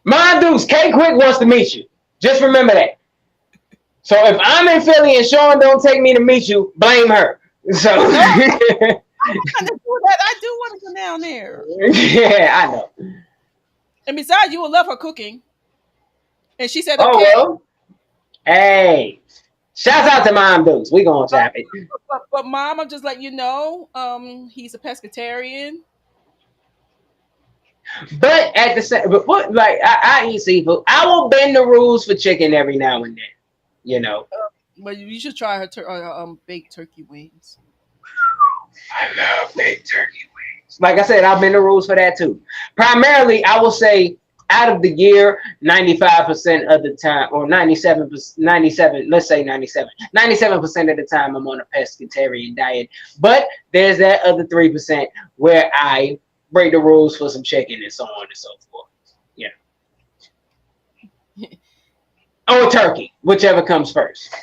Mom Dukes, K Quick wants to meet you. Just remember that. So if I'm in Philly and Shorn don't take me to meet you, blame her. So
No, I want to do that. I do want to go down there.
yeah, I know.
And besides, you will love her cooking. And she said,
Oh
okay.
well. Hey, shouts out to Mom Dukes. We gonna
But,
tap it.
but mom, I'm just letting you know, he's a pescatarian.
But at the same, but what like I eat seafood. I will bend the rules for chicken every now and then. You know.
But you should try her baked turkey wings.
I love baked turkey wings. Like I said, I've been the rules for that too. Primarily, I will say out of the year, 95% of the time, or 97, let's say 97% of the time, I'm on a pescatarian diet. But there's that other 3% where I break the rules for some chicken and so on and so forth. Yeah. Or turkey, whichever comes first.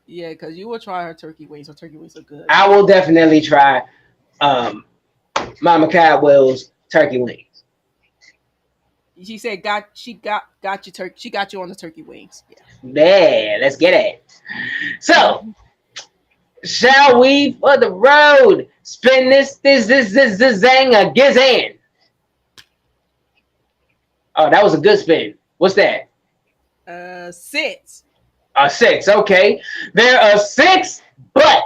Yeah, because you will try her turkey wings. Her turkey wings are good.
I will definitely try um, Mama Cadwell's turkey wings.
She said got you turkey. She got you on the turkey wings. Yeah.
Yeah, let's get it. So, shall we for the road? Spin this zang a gizan. Oh, that was a good spin. What's that?
Sit.
A six. Okay, there are six, but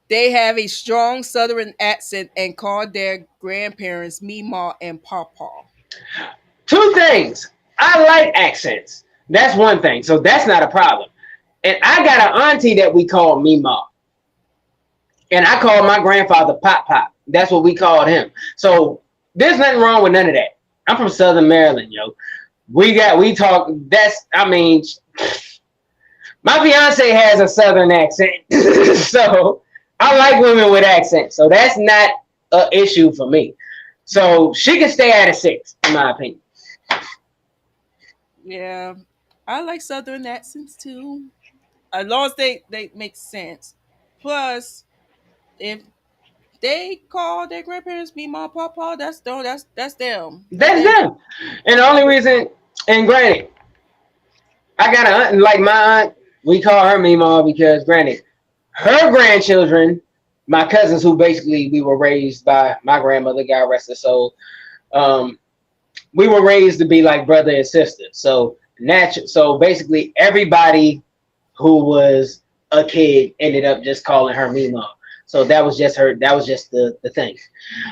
They have a strong Southern accent and call their grandparents Meemaw and Pawpaw.
two things. I like accents. That's one thing. So that's not a problem. And I got an auntie that we call Mima. And I call my grandfather Pop Pop. That's what we called him. So there's nothing wrong with none of that. I'm from Southern Maryland, yo. We talk. That's I mean, my fiance has a Southern accent, so I like women with accents. So that's not an issue for me. So she can stay at a six, in my opinion.
Yeah, I like Southern accents too, as long as they make sense. Plus, if they call their grandparents Meemaw Pawpaw, that's them. Let
That's
them.
them. And the only reason, and granted, I got an aunt like my aunt. We call her Mima because, granted, her grandchildren, my cousins, who basically we were raised by my grandmother, God rest her soul. Um, we were raised to be like brother and sister. So natural. So basically, everybody who was a kid ended up just calling her Mima. So that was just her. That was just the thing.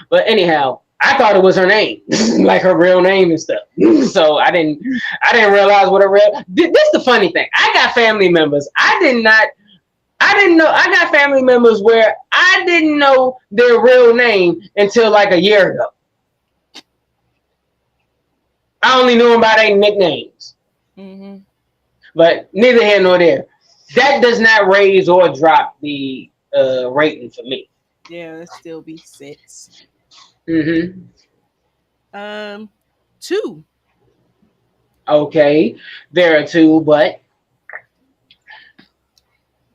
But anyhow, I thought it was her name, like her real name and stuff. So I didn't realize what her real. This is the funny thing. I got family members. I didn't know. I got family members where I didn't know their real name until like a year ago. I only knew them by their nicknames.
Hmm.
But neither here nor there. That does not raise or drop the rating for me.
Yeah, it still be six.
Hmm.
Um, Two.
Okay, there are two, but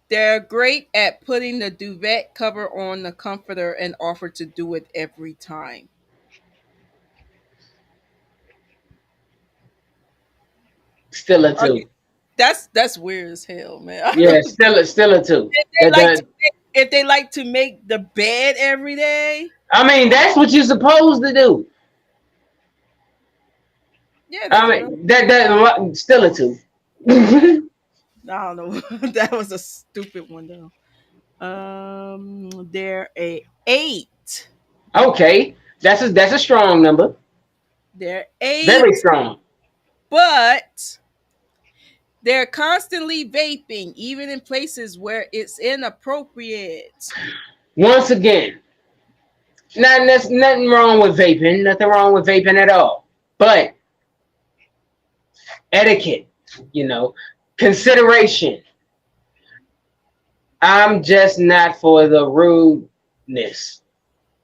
They're great at putting the duvet cover on the comforter and offer to do it every time.
still a
Okay,
two.
That's weird as hell, man. I
Yeah,
don't,
still a two.
if they
That
like to
the
if they like to make the bed every day,
I mean, that's what you're supposed to do.
yeah,
I
that's what
mean, that still a two.
I don't know. That was a stupid one though. They're a eight.
Okay, that's a strong number.
They're
Very
eight,
strong.
but they're constantly vaping, even in places where it's inappropriate.
Once again, there's nothing wrong with vaping. Nothing wrong with vaping at all. But etiquette, you know, consideration. I'm just not for the rudeness.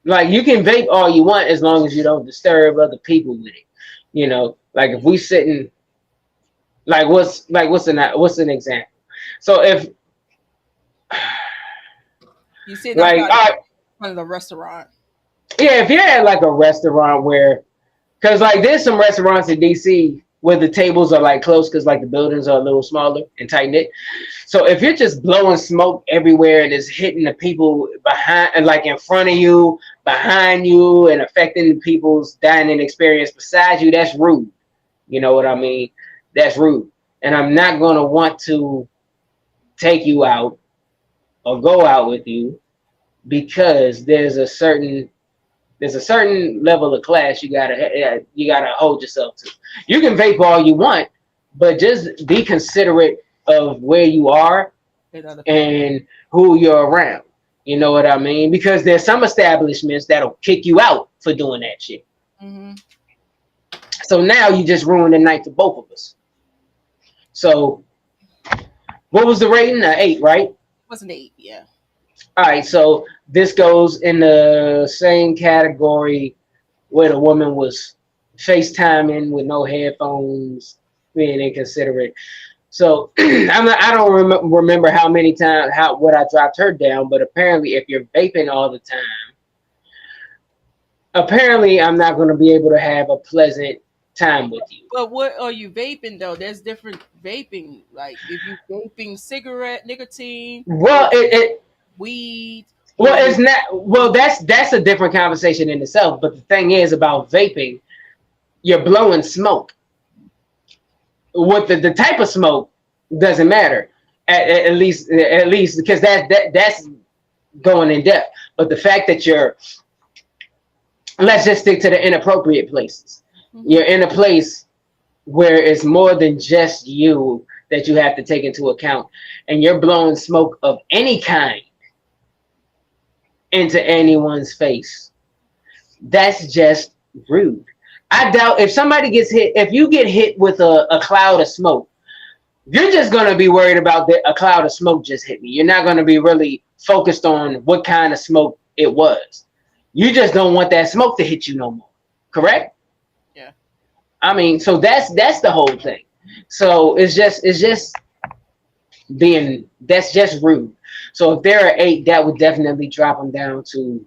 Like you can vape all you want as long as you don't disturb other people with it. You know, like if we sitting like what's an example? So if
You sitting
like
outside
all right,
in front of the restaurant.
yeah, if you're at like a restaurant where because like there's some restaurants in DC where the tables are like close because like the buildings are a little smaller and tight knit. So if you're just blowing smoke everywhere and it's hitting the people behind and like in front of you, behind you, and affecting the people's dining experience beside you, that's rude. You know what I mean? That's rude. And I'm not gonna want to take you out or go out with you because there's a certain level of class you gotta hold yourself to. You can vape all you want, but just be considerate of where you are
And other people.
and who you're around. You know what I mean? Because there's some establishments that'll kick you out for doing that shit.
Mm-hmm.
So now you just ruined the night for both of us. So what was the rating? Eight, right?
Was an eight, yeah.
All right. So this goes in the same category where the woman was FaceTiming with no headphones, being inconsiderate. So I don't remember how many times what I dropped her down, but apparently if you're vaping all the time, apparently I'm not going to be able to have a pleasant time with you.
But what are you vaping though? There's different vaping. Like if you vaping cigarette, nicotine,
Well,
or
it
weed, or
well it's
you
not well that's a different conversation in itself. But the thing is about vaping, you're blowing smoke. What the type of smoke doesn't matter. At least because that's going in depth. But the fact that you're let's just stick to the inappropriate places.
Mhm.
You're in a place where it's more than just you that you have to take into account, and you're blowing smoke of any kind into anyone's face. That's just rude. I doubt if somebody gets hit, if you get hit with a cloud of smoke, you're just going to be worried about a cloud of smoke just hit me. You're not going to be really focused on what kind of smoke it was. You just don't want that smoke to hit you no more. Correct?
Yeah.
I mean, so that's the whole thing. So it's just being that's just rude. So if they're an eight, that would definitely drop them down to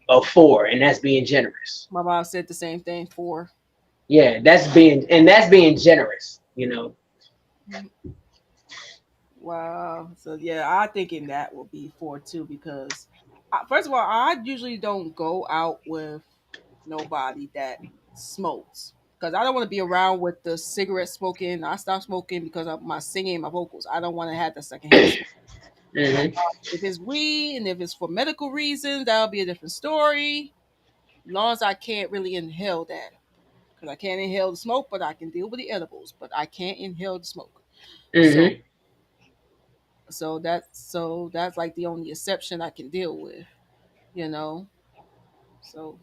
a four, and that's being generous.
My mom said the same thing for.
Yeah, that's being generous. You know.
Wow. So yeah, I thinking that will be four too because first of all, I usually don't go out with nobody that smokes because I don't want to be around with the cigarette smoking. I stopped smoking because of my singing, my vocals. I don't want to have the secondhand smoke.
Hmm.
If it's weed and if it's for medical reasons, that'll be a different story. As long as I can't really inhale that because I can't inhale the smoke, but I can deal with the edibles, but I can't inhale the smoke. So
Hmm.
so that's like the only exception I can deal with, you know. So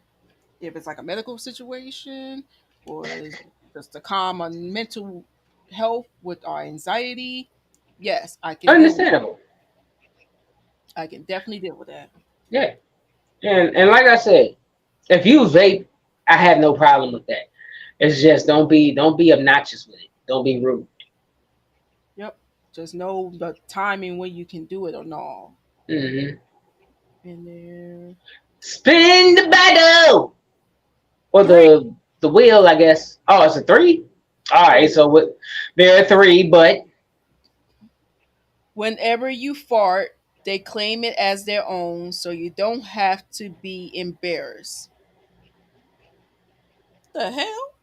if it's like a medical situation or just to calm my mental health with our anxiety, yes, I can deal with.
Understandable.
I can definitely deal with that.
Yeah. And like I said, if you vape, I have no problem with that. It's just don't be obnoxious with it. Don't be rude.
Yep. Just know the timing when you can do it or not.
Hmm.
And there,
Spin the battle or
three,
the wheel, I guess. Oh, it's a three. All right,
three.
so there are three, but
Whenever you fart, they claim it as their own, so you don't have to be embarrassed. The hell?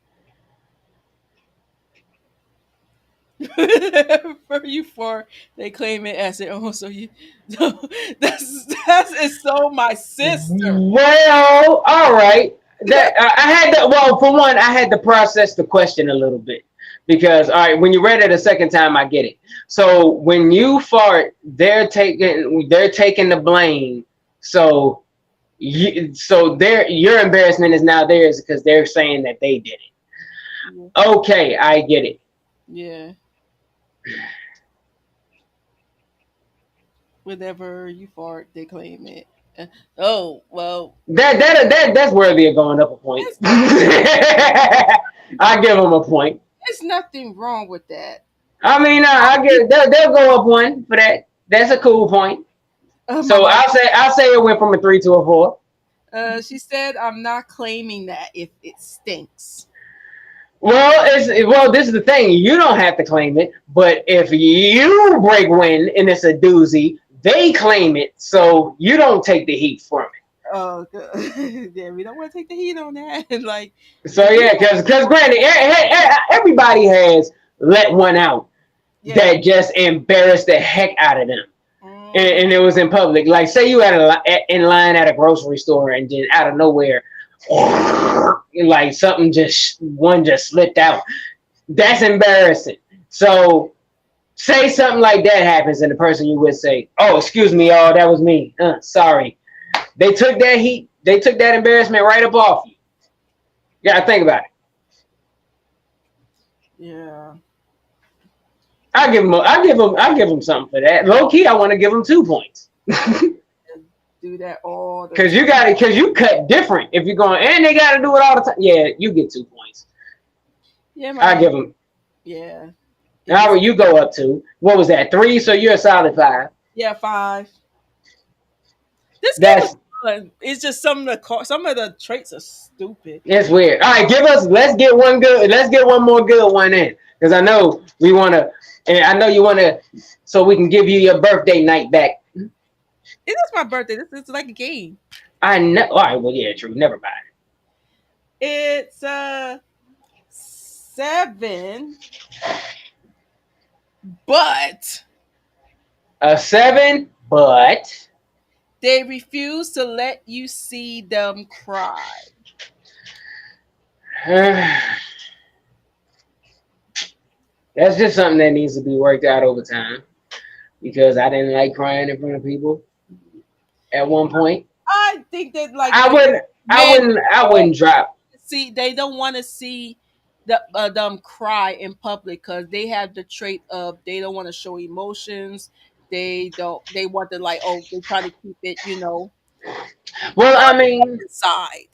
For you fart, they claim it as their own, so you. That's it's so my sister.
Well, all right. That I had to. Well, for one, I had to process the question a little bit because, all right, when you read it a second time, I get it. So when you fart, they're taking the blame. So your embarrassment is now theirs because they're saying that they did it.
Yeah.
Okay, I get it.
Yeah. Whenever you fart, they claim it. Oh well,
That's worthy of going up a point.
there's,
I give them a point.
there's nothing wrong with that.
I mean, I get they'll go up one for that. That's a cool point.
My
So
mom,
I'll say it went from a 3 to a 4.
she said, "I'm not claiming that if it stinks."
Well, this is the thing. You don't have to claim it, but if you break wind and it's a doozy, they claim it, so you don't take the heat from
Oh, good. Yeah, we don't want to take the heat on that. Like,
it. So yeah, because granted, everybody has let one out
yeah.
that just embarrassed the heck out of them.
Mm,
And it was in public. Like, say you in line at a grocery store, and just out of nowhere, like something just slipped out. That's embarrassing. So, say something like that happens, and the person you would say, "Oh, excuse me, y'all, that was me. Sorry." They took that heat. They took that embarrassment right up off you. You gotta think about it.
yeah.
I give them something for that. Low key, I want to give them 2 points.
Do that all the
Cause
time.
you cut different. If you're going, and they got to do it all the time. Yeah, you get 2 points.
Yeah, my
I
mom.
give them.
Yeah.
How will you go up to? What was that? 3. So you're a solid 5.
Yeah, 5. This game is
That's
fun. It's just some of the traits are stupid.
it's weird. All right, Let's get one good. Let's get one more good one in. Because I know we want to, and I know you want to, so we can give you your birthday night back.
It is my birthday. This is like a game.
I know. All right. Well, yeah, true. Never mind.
It's 7, but
A 7, but
they refuse to let you see them cry.
that's just something that needs to be worked out over time. Because I didn't like crying in front of people at one point.
I think that like
I wouldn't. I
men
wouldn't. I wouldn't drop.
see they don't want to see them cry in public because they have the trait of they don't want to show emotions. They want to like they try to keep it
Well, I mean,
inside.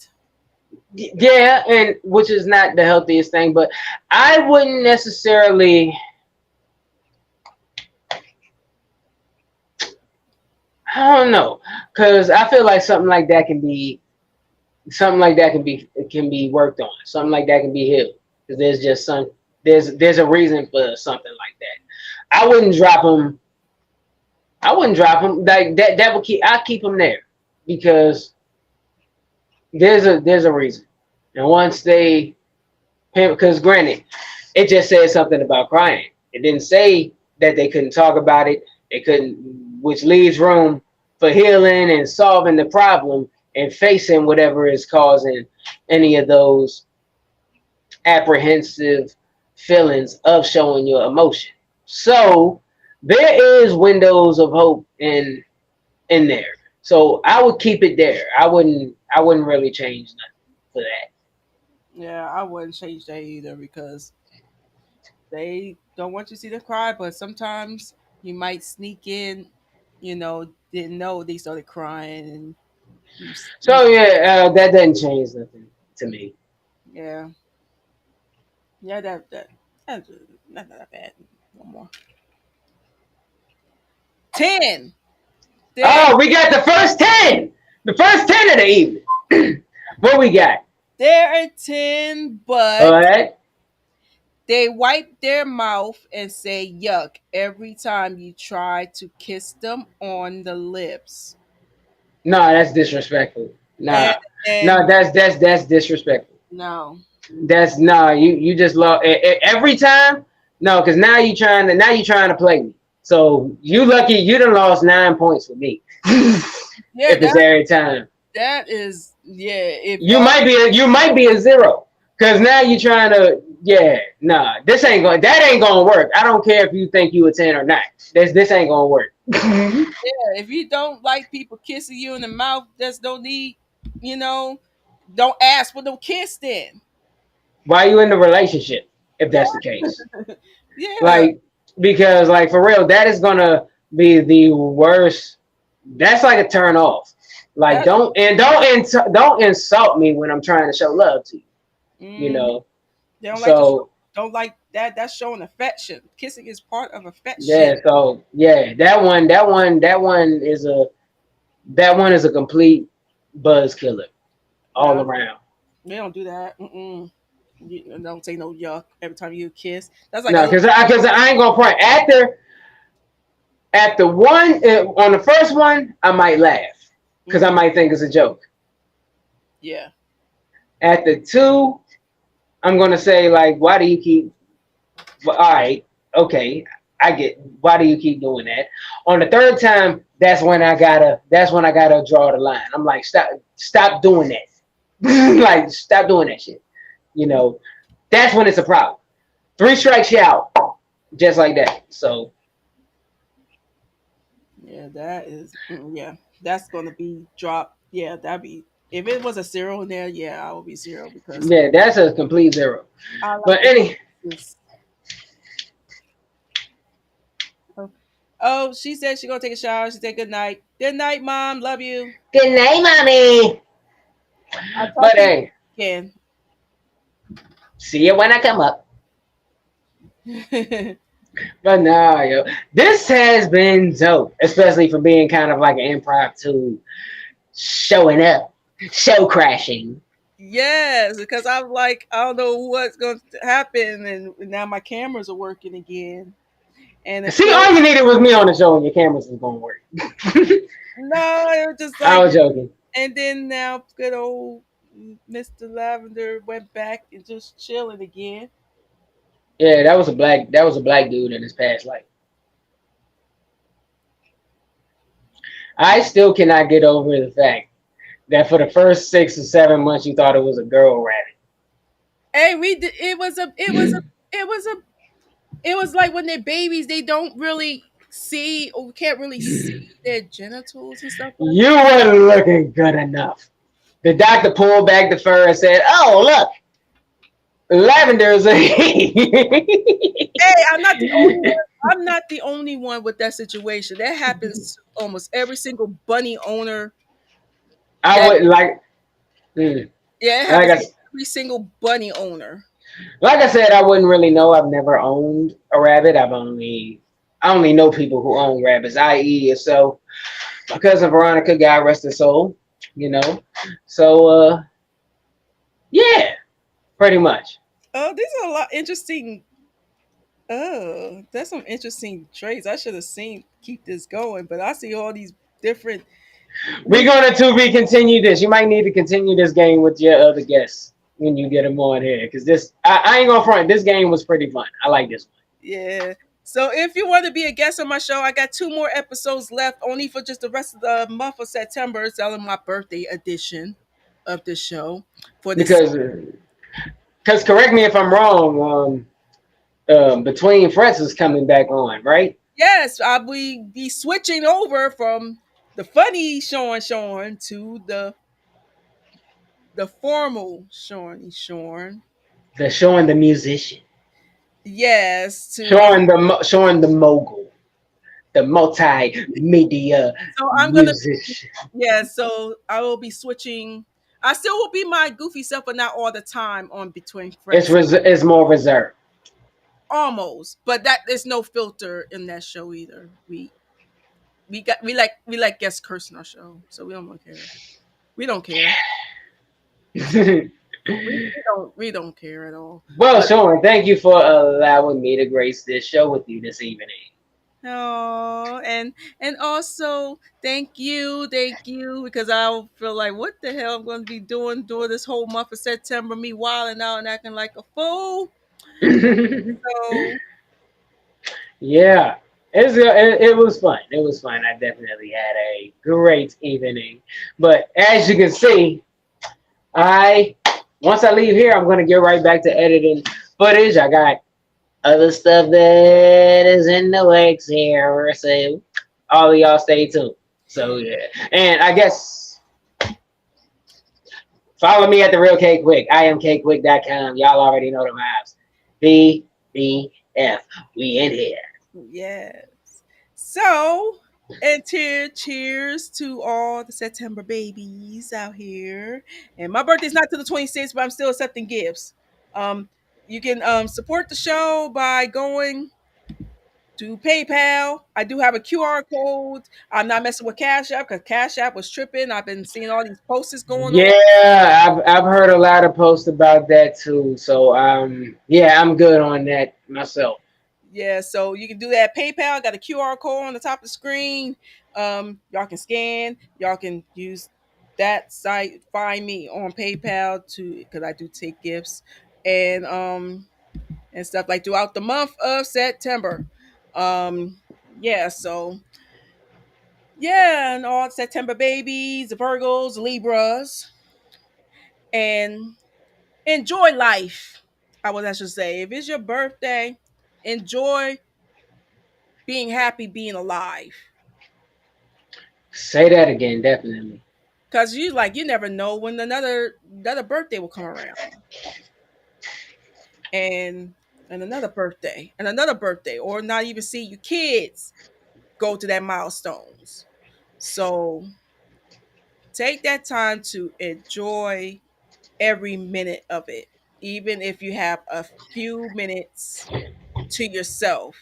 yeah, and which is not the healthiest thing, but I wouldn't necessarily. I don't know, because I feel like something like that can be worked on. Something like that can be healed. Because there's a reason for something like that. I wouldn't drop them. I wouldn't drop them. Like that. I keep them there because there's a reason. And once because granted, it just said something about crying. It didn't say that they couldn't talk about it. They couldn't, which leaves room for healing and solving the problem and facing whatever is causing any of those apprehensive feelings of showing your emotion. So there is windows of hope in there. So I would keep it there. I wouldn't really change nothing for that.
Yeah, I wouldn't change that either because they don't want you to see them cry, but sometimes you might sneak in, didn't know they started crying and you
So yeah, that doesn't change nothing to me.
yeah. Yeah, that's not that bad. One more. 10. There
Oh, we got the first 10. The first 10 of the evening. What we got?
there are 10,
All
but
right.
They wipe their mouth and say yuck every time you try to kiss them on the lips.
No, that's disrespectful.
And,
Nah, no,
and
that's disrespectful.
no.
That's nah. You just lost every time. No, because now you trying to play me. So you lucky you done lost 9 points with me. if
Yeah,
it's every time,
that is yeah. If
you might be a zero. Because now you trying to nah. That ain't gonna work. I don't care if you think you a 10 or not. This ain't gonna work.
yeah, if you don't like people kissing you in the mouth, there's no need. You know, don't ask for no kiss then.
Why you in the relationship if
Yeah,
that's the case?
yeah.
Like because like for real, that is gonna be the worst. That's like a turn off. Like
That
don't insult me when I'm trying to show love to you. You
mhm.
know.
They don't like to show,
So
don't like that. That's showing affection. Kissing is part of affection.
yeah. So yeah, that one is a complete buzz killer all
Nah,
around.
they don't do that. Mm-mm. You don't say no yuck every time you kiss. That's like a
No,
little.
because I ain't gonna front after one on the first one I might laugh because I
Mhm.
might think it's a joke.
Yeah.
After two, I'm gonna say like, why do you keep? Well, all right, okay, I get. Why do you keep doing that? On the third time, That's when I gotta draw the line. I'm like, stop doing that. like, stop doing that shit. You know, that's when it's a problem. Three strikes you out, just like that. So
Yeah, that is. Yeah, that's gonna be dropped. Yeah, that'd be. If it was a zero in there, yeah, I would be zero because
yeah, that's a complete zero.
I like
But
the
any,
kisses. Oh, oh, she said she gonna take a shower. She said good night. Good night, mom. Love you.
good night, mommy.
I'll talk
But
to you
hey,
again.
see you when I come up. But nah, yo, this has been dope, especially for being kind of like an improv tool, showing up, show crashing.
Yes, because I'm like, I don't know what's going to happen, and now my cameras are working again, and it
See,
feels
all you needed was me on the show, and your cameras was gonna work.
no, it was just
I
like,
was joking.
and then now good old Mr. Lavender went back and just chilling again.
Yeah, that was a black dude in his past life. I still cannot get over the fact that for the first 6 or 7 months you thought it was a girl rabbit.
Hey, we did, it was a, it was like when they're babies, they don't really see or can't really see their genitals and stuff like
You weren't looking good enough. The doctor pulled back the fur and said, "Oh, look, lavender is a
hey, I'm not the only one. I'm not the only one with that situation. That happens to almost every single bunny owner.
I
That
would like, mm,
yeah, it
like
happens
I,
to every single bunny owner.
like I said, I wouldn't really know. I've never owned a rabbit. I only know people who own rabbits, i.e., so my cousin Veronica, God rest her soul, you know. So, yeah, pretty much.
Oh, these are a lot interesting. Oh, that's some interesting traits. I should have seen keep this going, but I see all these different.
We're going to be continue this. You might need to continue this game with your other guests when you get them on here, because I ain't gonna front. This game was pretty fun. I like this one.
Yeah. So if you want to be a guest on my show, I got 2 more episodes left, only for just the rest of the month of September. It's on my birthday edition of the show for this.
Because correct me if I'm wrong. Between Frets is coming back on, right?
Yes, I'll be switching over from the funny Shorn to the formal Shorn.
The showing the musician,
Yes, to you.
showing the mogul, the multimedia
So I'm gonna
musician.
yeah. So I will be switching. I still will be my goofy self, but not all the time on Between Frets.
It's more reserved
Almost, but that there's no filter in that show either. We like guest curse in our show, so we don't care. We don't care. We don't care at all.
Well,
But
Shorn, thank you for allowing me to grace this show with you this evening.
oh, and also thank you, because I feel like what the hell I'm going to be doing during this whole month of September, me wilding out and acting like a fool. So
Yeah, it was fun. It was fun. I definitely had a great evening. But as you can see, I once I leave here, I'm gonna get right back to editing footage. I got other stuff that is in the works here, so all of y'all stay tuned. So yeah, and I guess follow me at the Real K Quick. I am kquick.com. Y'all already know the vibes. BBF. We in here.
yes. So, and cheers to all the September babies out here. And my birthday's not till the 26th, but I'm still accepting gifts. Um, you can support the show by going to PayPal. I do have a QR code. I'm not messing with Cash App because Cash App was tripping. I've been seeing all these posts going on.
Yeah, I've heard a lot of posts about that too. So yeah, I'm good on that myself.
Yeah, so you can do that. PayPal got a QR code on the top of the screen. Y'all can scan. Y'all can use that site. Find me on PayPal to because I do take gifts and stuff like throughout the month of September. Um, yeah, so yeah, and all September babies, the Virgos, Libras, and enjoy life. I should say, if it's your birthday, enjoy being happy, being alive.
Say that again, definitely.
Cause you never know when another birthday will come around. And another birthday, or not even see your kids go to that milestones. So take that time to enjoy every minute of it, even if you have a few minutes to yourself.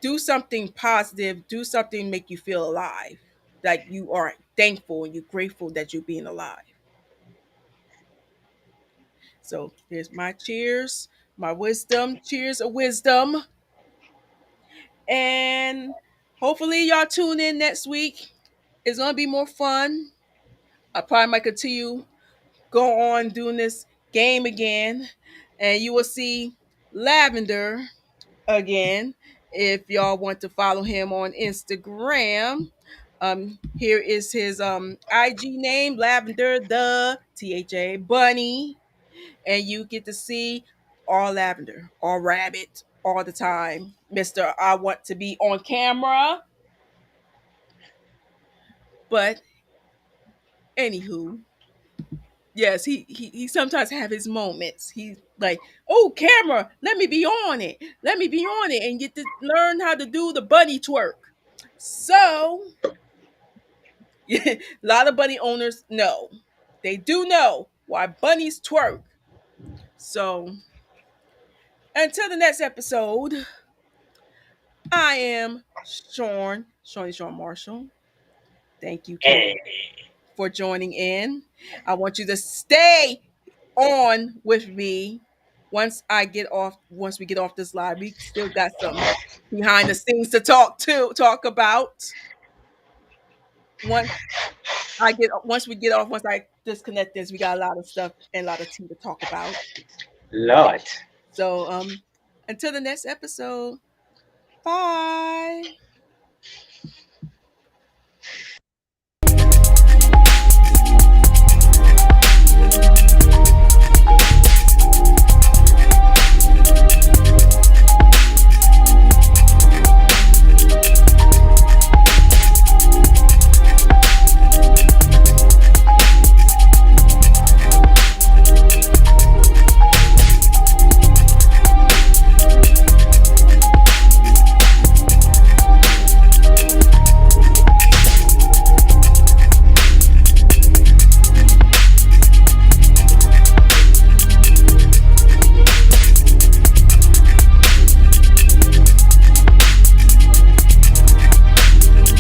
Do something positive, do something make you feel alive. Like you are thankful and you're grateful that you're being alive. So here's my cheers, my wisdom, cheers of wisdom. And hopefully y'all tune in next week. It's gonna be more fun. I probably might continue go on doing this game again. And you will see Lavender again if y'all want to follow him on Instagram. Here is his IG name, Lavender the THA Bunny, and you get to see all lavender, all rabbit, all the time. Mr. I want to be on camera. But anywho, yes, he sometimes have his moments. He's like, oh, camera, let me be on it. Let me be on it and get to learn how to do the bunny twerk. So a lot of bunny owners know. They do know why bunnies twerk. So until the next episode, I am Sean Marshall. Thank you, Kate,
And
for joining in. I want you to stay on with me once we get off this live. We still got some behind the scenes to talk about. Once once we get off, once I disconnect this, we got a lot of stuff and a lot of tea to talk about.
Lord.
So until the next episode, bye.